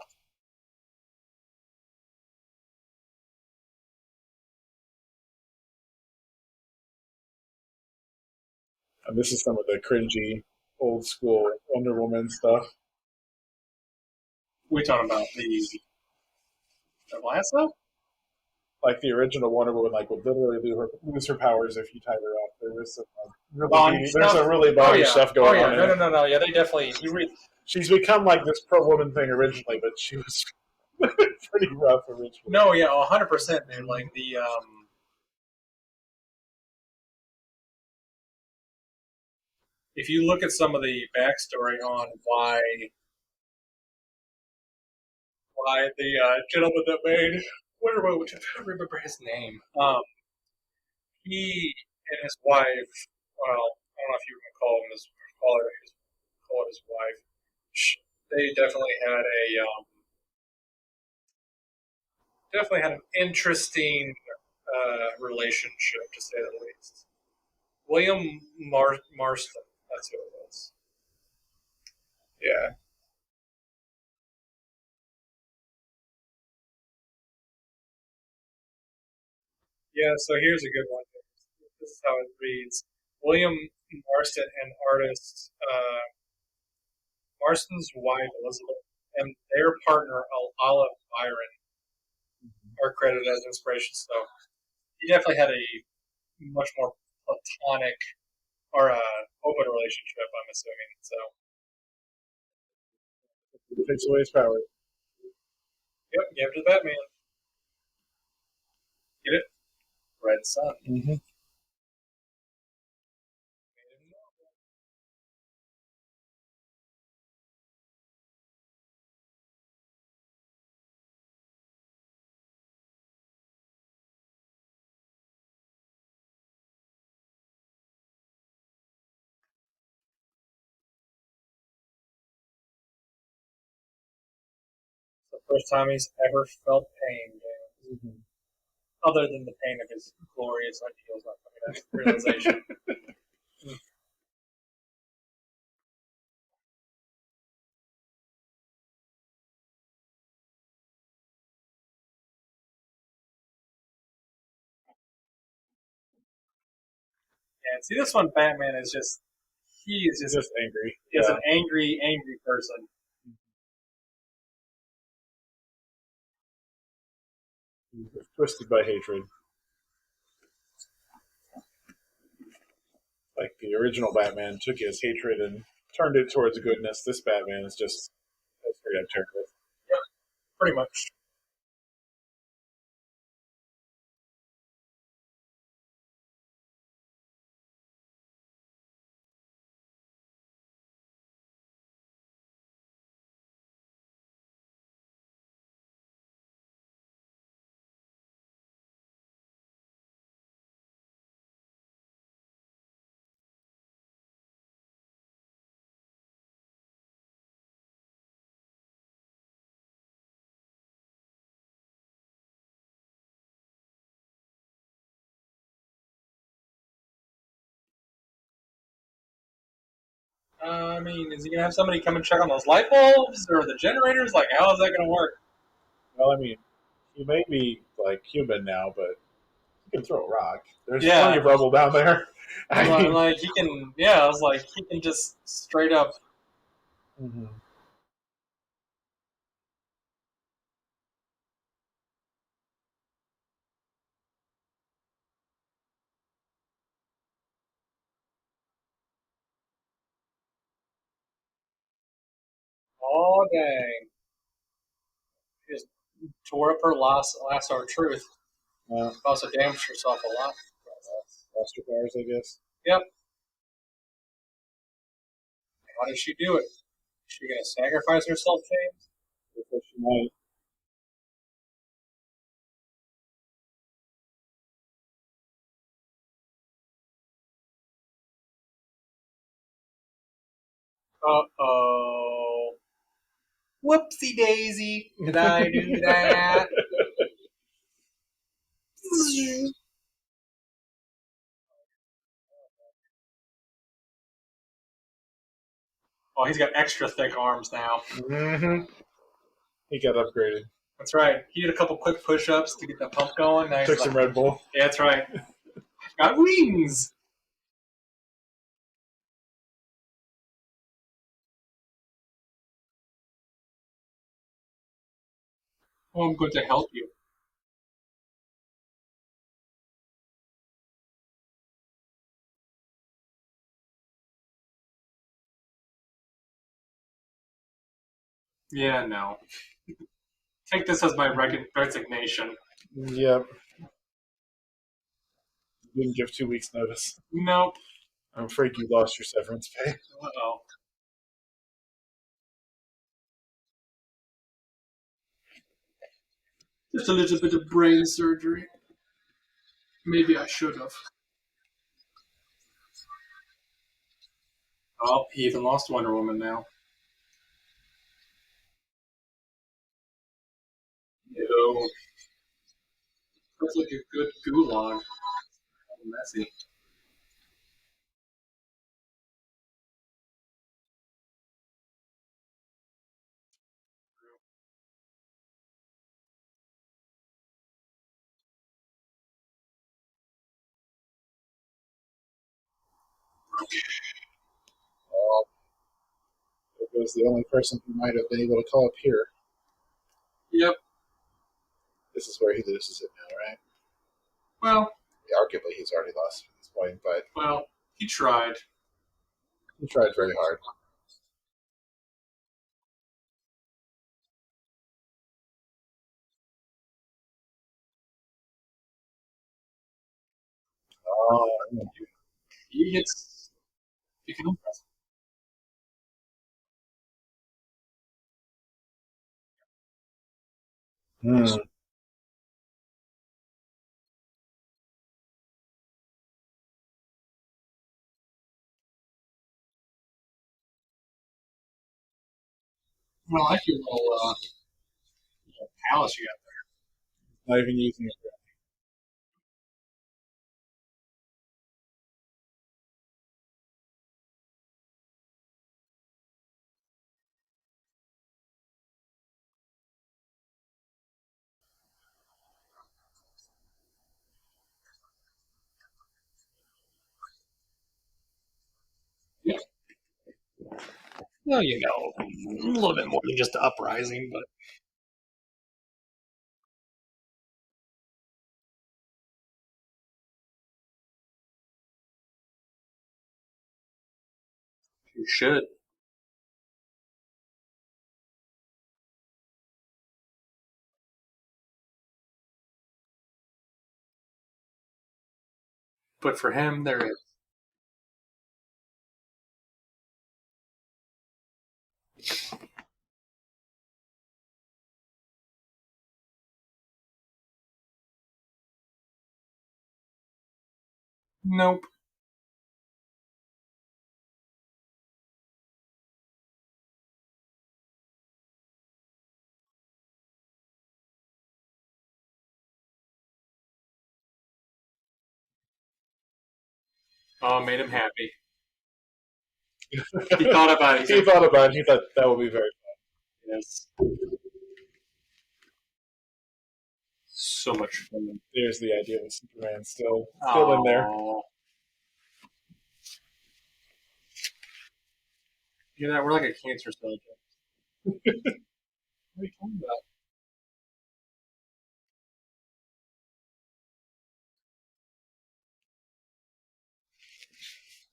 And this is some of the cringy, old school Wonder Woman stuff. We're talking about the last stuff? Like the original Wonder Woman, like would literally lose her powers if you tied her up. There was some there's some really body stuff going on. No. Yeah, they definitely. She's become like this pro woman thing originally, but she was pretty rough originally. No, yeah, 100%, dude. Like the if you look at some of the backstory on why the gentleman that made Wonder Woman, which I don't remember his name, he and his wife. Well, I don't know if you can call him call it his wife. They definitely had an interesting relationship, to say the least. William Marston, that's who it was. Yeah. Yeah, so here's a good one. This is how it reads. William Marston and artist Marston's wife, Elizabeth, and their partner, Olive Byron, are credited as inspiration. So he definitely had a much more platonic or open relationship, I'm assuming. So it takes away his power. yep, give it to Batman. Get it? Red Sun. Mm-hmm. It's the first time he's ever felt pain, Mm-hmm. other than the pain of his glorious ideals not coming to realization. And see, this one, Batman is he is just angry. He's an angry person. He's twisted by hatred. Like the original Batman took his hatred and turned it towards goodness. This Batman is just straight up terrible. Yeah, pretty much. I mean, is he gonna have somebody come and check on those light bulbs or the generators? Like, how is that gonna work? Well, I mean, he may be like human now, but he can throw a rock. There's plenty Yeah, of rubble down there. I mean, like he can. Yeah, I was like, he can just straight up. mhm. Oh dang! He just tore up her last hour truth. uh, Also damaged herself a lot. Buster bars, I guess. Yep. How does she do it? Is she gonna sacrifice herself, James? That's what she might. Uh-oh. Whoopsie daisy. Did I do that? Oh, he's got extra thick arms now. Mm-hmm. He got upgraded. That's right. He did a couple quick push-ups to get the pump going. Now Took he's some like, Red Bull. yeah, that's right. I've got wings. Oh, I'm going to help you. Yeah, no. Take this as my resignation. Yep. Didn't give 2 weeks notice. Nope. I'm afraid you lost your severance pay. Uh-oh. Just a little bit of brain surgery. Maybe I should have. Oh, he even lost Wonder Woman now. No. Looks like a good gulag. Messy. Well, there goes the only person who might have been able to call up here. Yep. This is where he loses it now, right? Well, Yeah, arguably, he's already lost at this point, but well, he tried. he tried very hard. Oh, He gets. He can impress. hmm. I like your little palace you got Not even using it. there. Yeah. Well, you know, a little bit more than just the uprising, but you should. But for him, there is. Nope. Oh, made him happy. He thought about it. He thought about it. He thought that would be very Yes. So much fun. There's the idea of Superman still in there. You know, we're like a cancer cell. What are you talking about?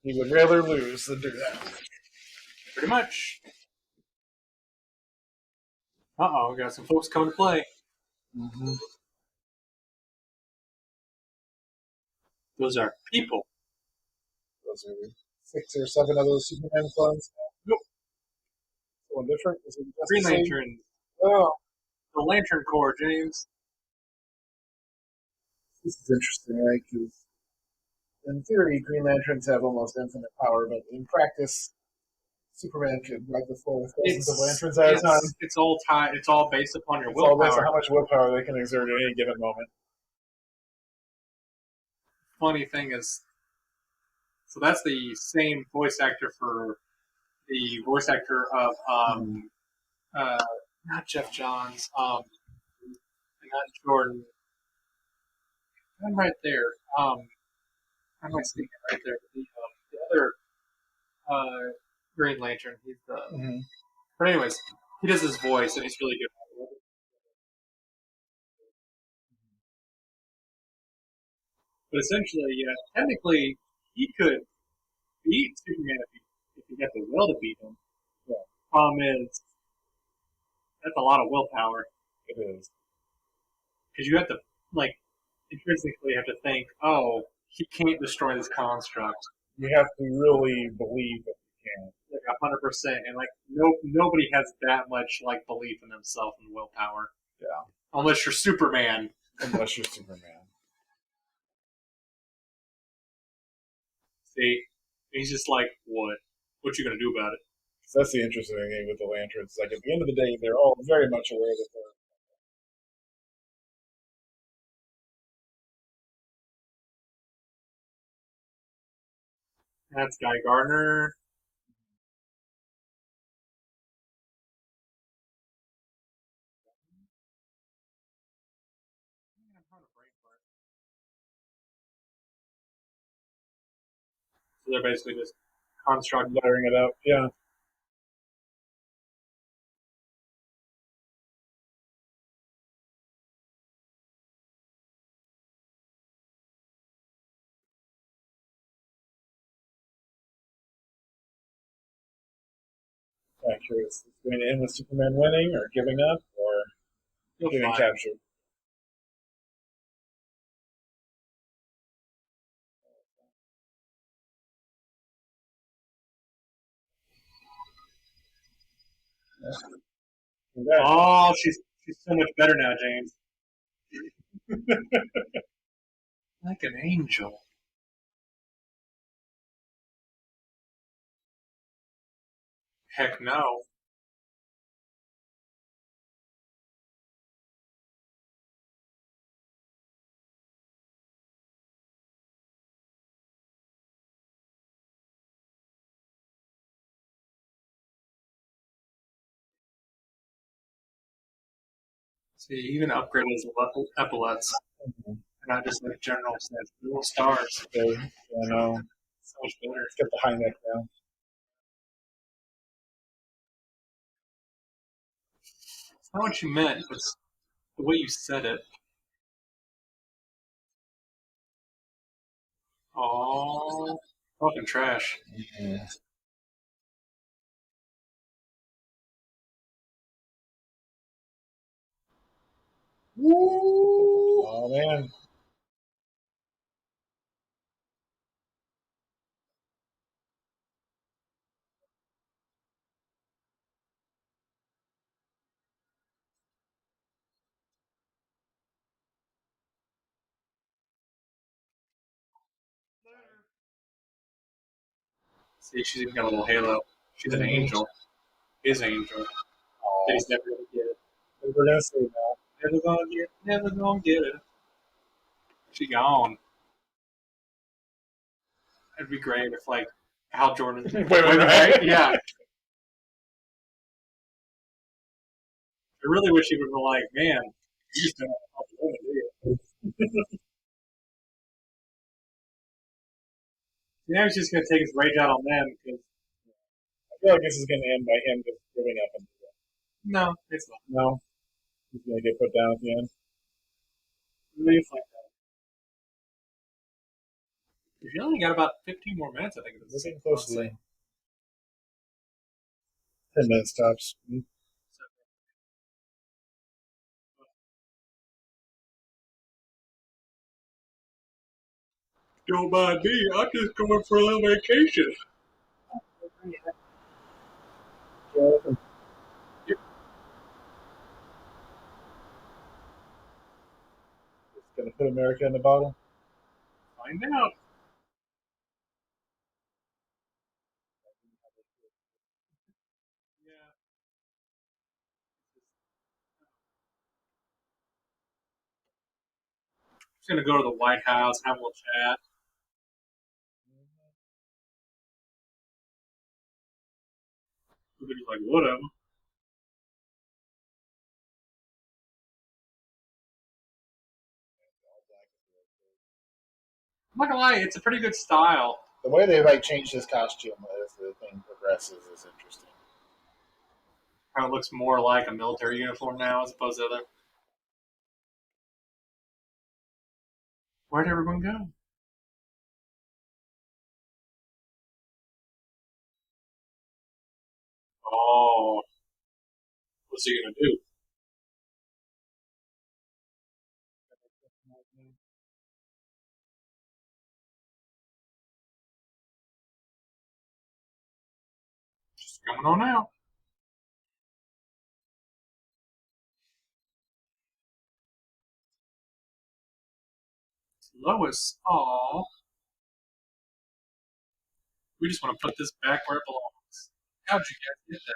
He would rather lose than do that. Pretty much. We got some folks coming to play. Mm-hmm. Those are people. Those are 6 or 7 of those Superman clones. Nope. One different. Is it Green Lantern. Oh, The Lantern Corps, James. this is interesting, right? Because in theory, Green Lanterns have almost infinite power, but in practice, Superman could wipe the floor with thousands of lanterns at a time. It's all tied. It's all based upon your It's all based on willpower. how much willpower they can exert at any given moment. Funny thing is, so that's the same voice actor for the voice actor of not Jeff Johns, not Jordan. I'm right there. I'm not seeing it right there. The other Green Lantern. He's the. Mm-hmm. But anyways, he does his voice, and he's really good. But essentially, yeah, technically, he could beat Superman if he got the will to beat him. Yeah. Problem is, that's a lot of willpower. It is. Because you have to, like, intrinsically have to think, oh, he can't destroy this construct. You have to really believe that you can. Like 100%. And, like, nobody has that much, like, belief in themselves and willpower. Yeah. Unless you're Superman. Unless you're Superman. See? He's just like, what? What you gonna do about it? So that's the interesting thing with the lanterns. Like, at the end of the day, they're all very much aware that That's Guy Gardner. So they're basically just construct lettering it out. Yeah. Accurate. It's going to end with Superman winning or giving up or getting captured. Yeah. Oh, she's so much better now, James. Like an angel. Heck no. See, even upgraded his epaulets. Mm-hmm. Not just like general sense. Little stars. Okay. I know. So much better. It's got the high neck now. It's not what you meant, but it's the way you said it. Oh, fucking trash. Mm-hmm. Woo! Oh man. See, she's even got a little halo. She's an angel. His angel. Oh. He's never gonna get it. We're gonna say that. Never gonna get it. She gone. It'd be great if, like, Hal Jordan. Women, right? Yeah. I really wish he would be like, man, you just don't have to help women, do you? Now he's just going to take his rage out on them because I feel like this is going to end by him just giving up. And no, it's not. no, he's going to get put down at the end. Really like that. You only got about 15 more minutes, I think. We're getting close to 10 minutes tops. Don't mind me. I'm just going for a little vacation. Jonathan, it's going to put America in the bottom. Find out. Yeah. Just going to go to the White House, have a little chat. He's like, whatever. I'm not gonna lie, it's a pretty good style. The way they like changed his costume as the thing progresses is interesting. How it looks more like a military uniform now as opposed to other. Where'd everyone go? Oh, what's he gonna do? Just coming on out. Lois, oh, we just want to put this back where it belongs. How'd you guys get that?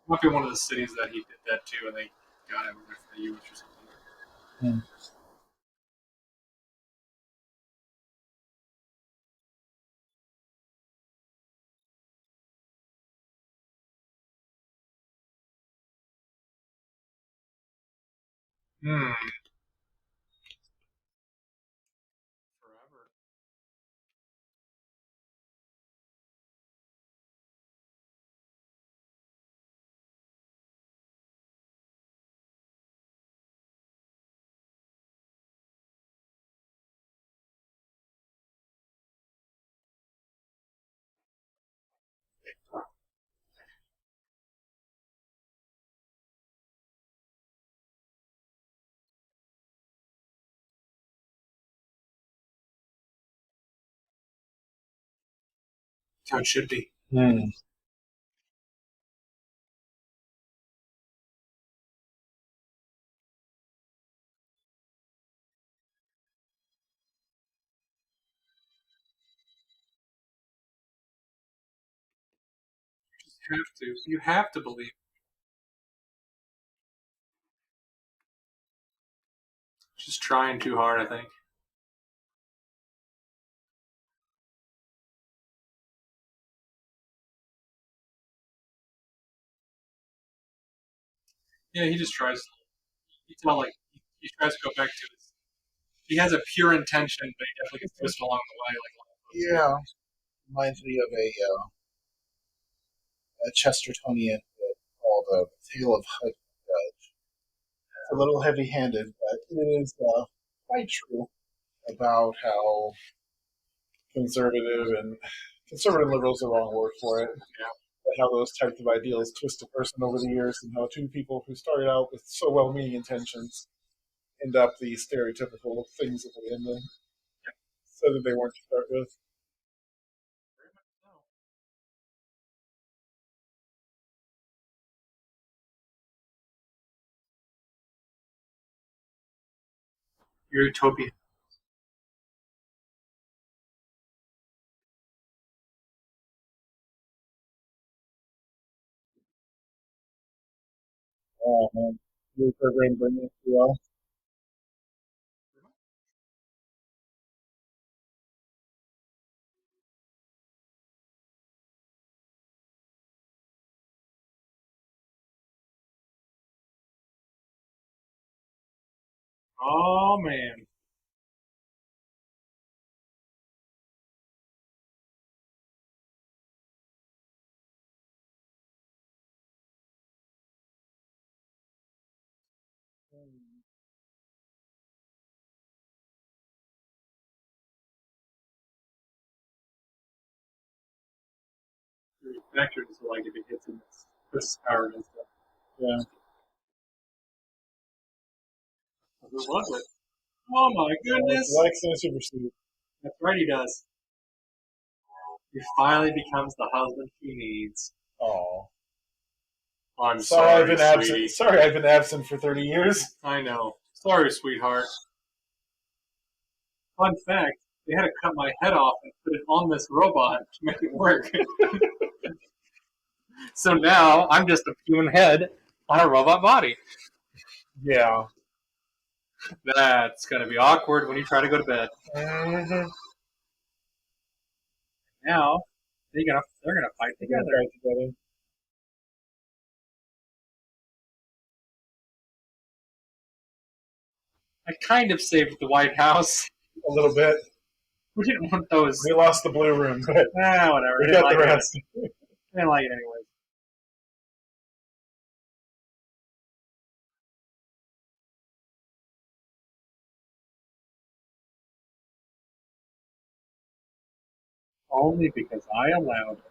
Might be one of the cities that he did that to, and they got him for the U.S. or something. Hmm. Hmm. Forever. That's how it should be. Hmm. You have to. You have to believe. Just trying too hard, I think. Yeah, he just tries. You tell like he tries to go back to his. He has a pure intention, but he definitely gets twisted along the way. Like Yeah, reminds me of a Chestertonian bit called Tale of Hud Judge. It's a little heavy handed, but it is quite true about how conservative and conservative and liberal is the wrong word for it. yeah. But how those types of ideals twist a person over the years, and how two people who started out with so well-meaning intentions end up the stereotypical things that they end in, so that they weren't to start with. Very much so. Your utopia. Oh man, your program bringing it to us. Oh man. The vector is like if it hits in this power and stuff. Yeah. Who was it? Oh my goodness. Lex in a super suit. That's right, he does. He finally becomes the husband he needs. Oh. I'm Sorry, I've been sweetie. absent. Sorry, I've been absent for 30 years. I know. Sorry, sweetheart. Fun fact, they had to cut my head off and put it on this robot to make it work. So now I'm just a human head on a robot body. Yeah. That's going to be awkward when you try to go to bed. Mm-hmm. Now they're gonna fight together. I kind of saved the White House. A little bit. We didn't want those. We lost the blue room, but Whatever. we got the rest. I didn't like it anyway. Only because I allowed it.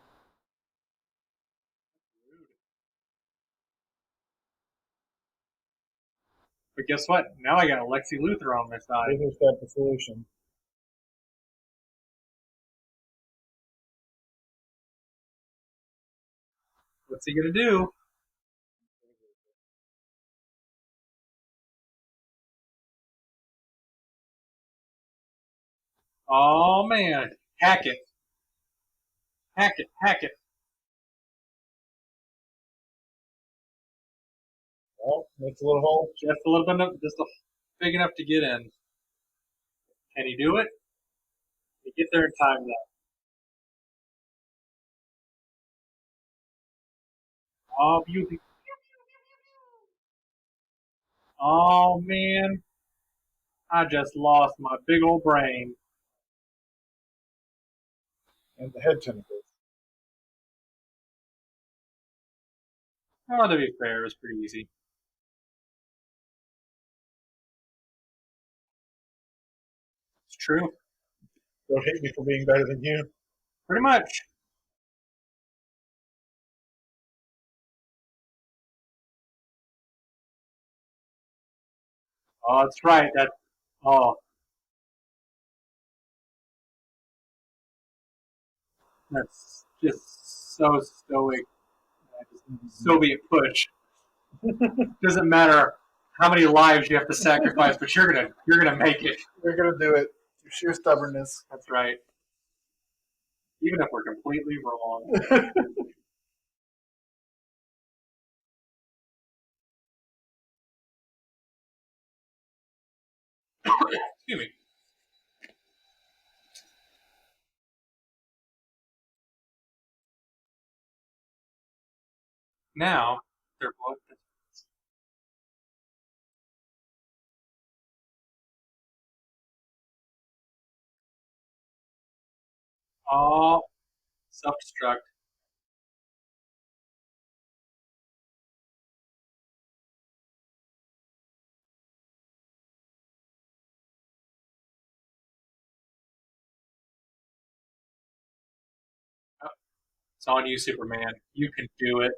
But guess what? Now I got a Lex Luthor on my side. This is the solution. What's he gonna do? Oh man, hack it, hack it, hack it. Well, makes a little hole. Just a little bit, big enough to get in. Can he do it? He get there in time though. Oh beauty. Oh man, I just lost my big old brain. And the head tentacles. Oh, to be fair, it was pretty easy. It's true. Don't hate me for being better than you. Pretty much. Oh, that's right. Oh, that's just so stoic. Soviet push. Doesn't matter how many lives you have to sacrifice, but you're gonna make it. You're gonna do it. Your sheer stubbornness. That's right. Even if we're completely wrong. Excuse me. Now they're both all self-destruct. Oh, it's on you, Superman. You can do it.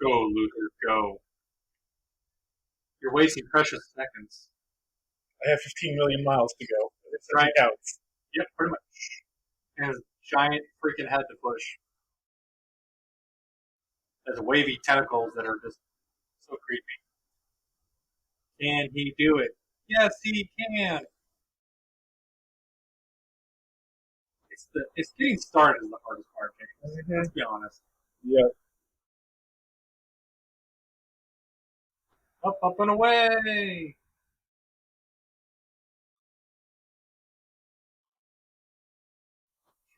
Go, Luthor, go. You're wasting precious seconds. I have 15 million miles to go. That's right. Counts. Yep, pretty much. And his giant freaking head to push. Has wavy tentacles that are just so creepy. Can he do it? Yes, he can. It's getting started is the hardest part, James. Mm-hmm. Let's be honest. Yeah. Up and away.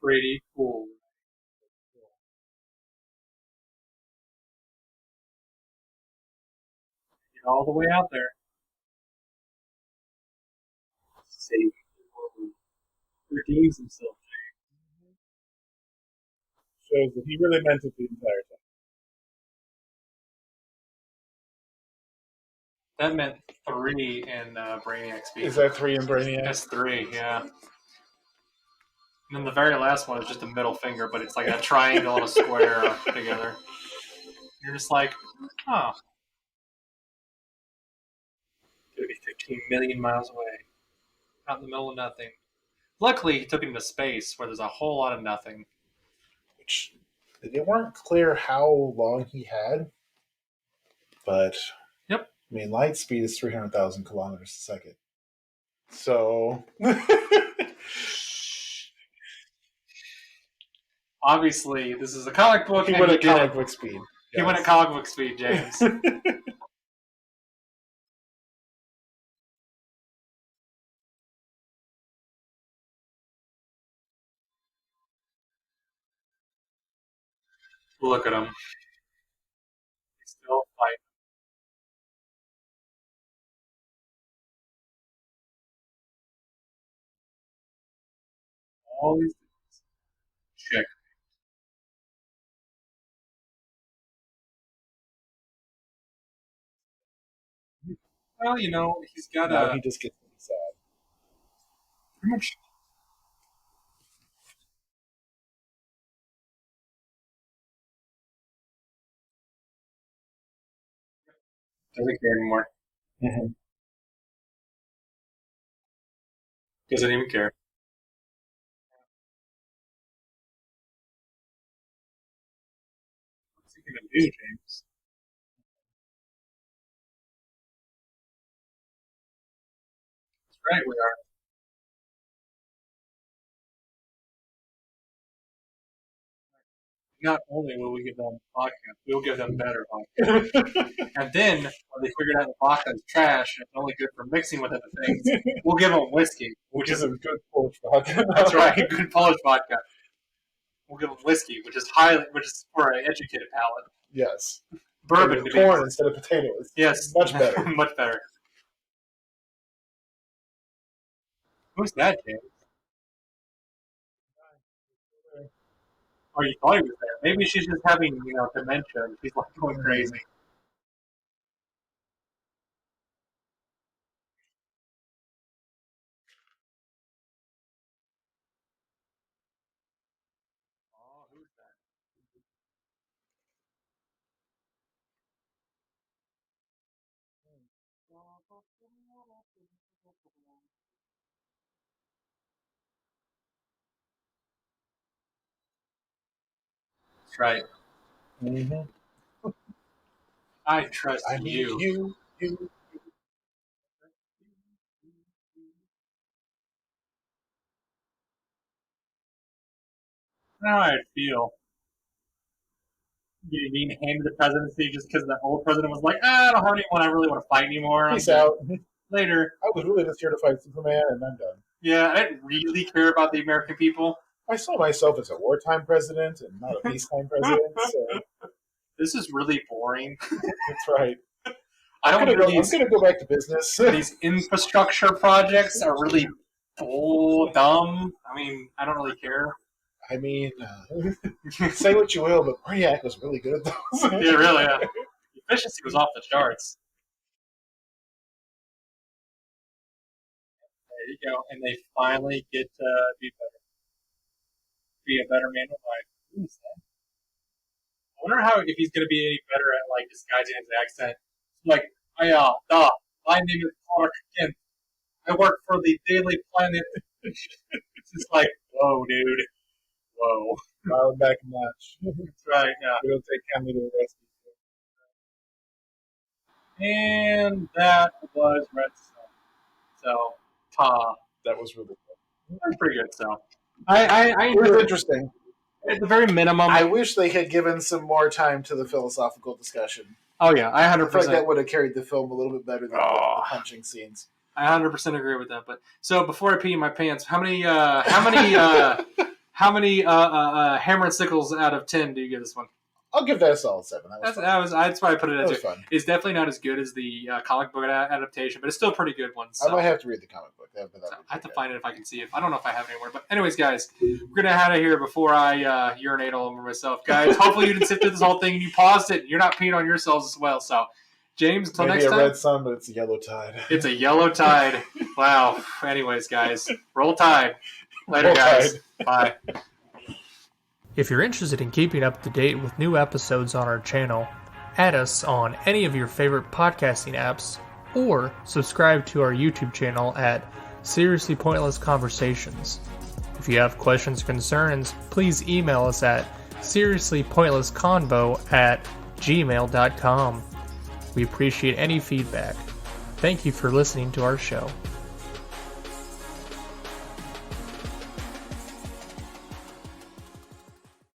Pretty cool. all the way out there. Save redeems himself. Shows that he really meant it the entire time. That meant 3 in Brainiac speed. Is that 3 in Brainiac? That's 3, yeah. And then the very last one is just a middle finger, but it's like a triangle and a square together. You're just like, oh. It's going to be 15 million miles away. Out in the middle of nothing. Luckily, he took him to space, where there's a whole lot of nothing. Which, it weren't clear how long he had, but yep. I mean, light speed is 300,000 kilometers a second. So, obviously, this is a comic book. He went at comic book speed. He went at comic book speed, James. Look at him. He's still fighting. All these things. Check. Well, you know, he's got now he just gets really sad. Pretty much. Doesn't care anymore. Mm-hmm. Doesn't even care. What's he gonna do, James? That's right, we are. Not only will we give them vodka, we'll give them better vodka. And then, when they figured out the vodka is trash and it's only good for mixing with other things, we'll give them whiskey, which is a good Polish vodka. That's right, good Polish vodka. We'll give them whiskey, which is for an educated palate. Yes. Bourbon, corn instead of potatoes. Yes, much better. Much better. Who's that, James? Oh, you thought he was there. Maybe she's just having, dementia. And she's like going crazy. Oh, who's that? That's right. Mm-hmm. I trust I need you. How I feel. Being handed the presidency just because the old president was like, I don't have anyone I really want to fight anymore. Peace out. Later. I was really just here to fight Superman, and I'm done. Yeah, I didn't really care about the American people. I saw myself as a wartime president and not a peacetime president. So. This is really boring. That's right. I'm going to go back to business. These infrastructure projects are really dumb. I mean, I don't really care. I mean, say what you will, but Brainiac was really good at those. Yeah, really. Yeah. The efficiency was off the charts. There you go. And they finally get to be better. Be a better man of life. Who is that? I wonder if he's going to be any better at like disguising his accent. Like, my name is Clark Kent. I work for the Daily Planet. It's just like, whoa, dude. Whoa. Dial back a notch. That's right, yeah. It'll take Kenny to the rescue. And that was Red Sun. So, that was really good. That was pretty good, so. It was interesting. At the very minimum. I wish they had given some more time to the philosophical discussion. Oh, yeah, I 100%. I feel like that would have carried the film a little bit better than the punching scenes. I 100% agree with that. But so before I pee in my pants, how many hammer and sickles out of 10 do you give this one? I'll give that a solid 7. That's why I put it That at was 2. fun. It's definitely not as good as the comic book adaptation, but it's still a pretty good one. So. I might have to read the comic book. I have to find it if I can see it. I don't know if I have it anywhere. But anyways, guys, we're going to head out of here before I urinate all over myself. Guys, hopefully you didn't sit through this whole thing and you paused it and you're not peeing on yourselves as well. So, James, until next time. Maybe a red sun, but it's a yellow tide. It's a yellow tide. Wow. Anyways, guys, roll tide. Later, guys. Bye. If you're interested in keeping up to date with new episodes on our channel, add us on any of your favorite podcasting apps, or subscribe to our YouTube channel at Seriously Pointless Conversations. If you have questions or concerns, please email us at seriouslypointlessconvo@gmail.com. We appreciate any feedback. Thank you for listening to our show.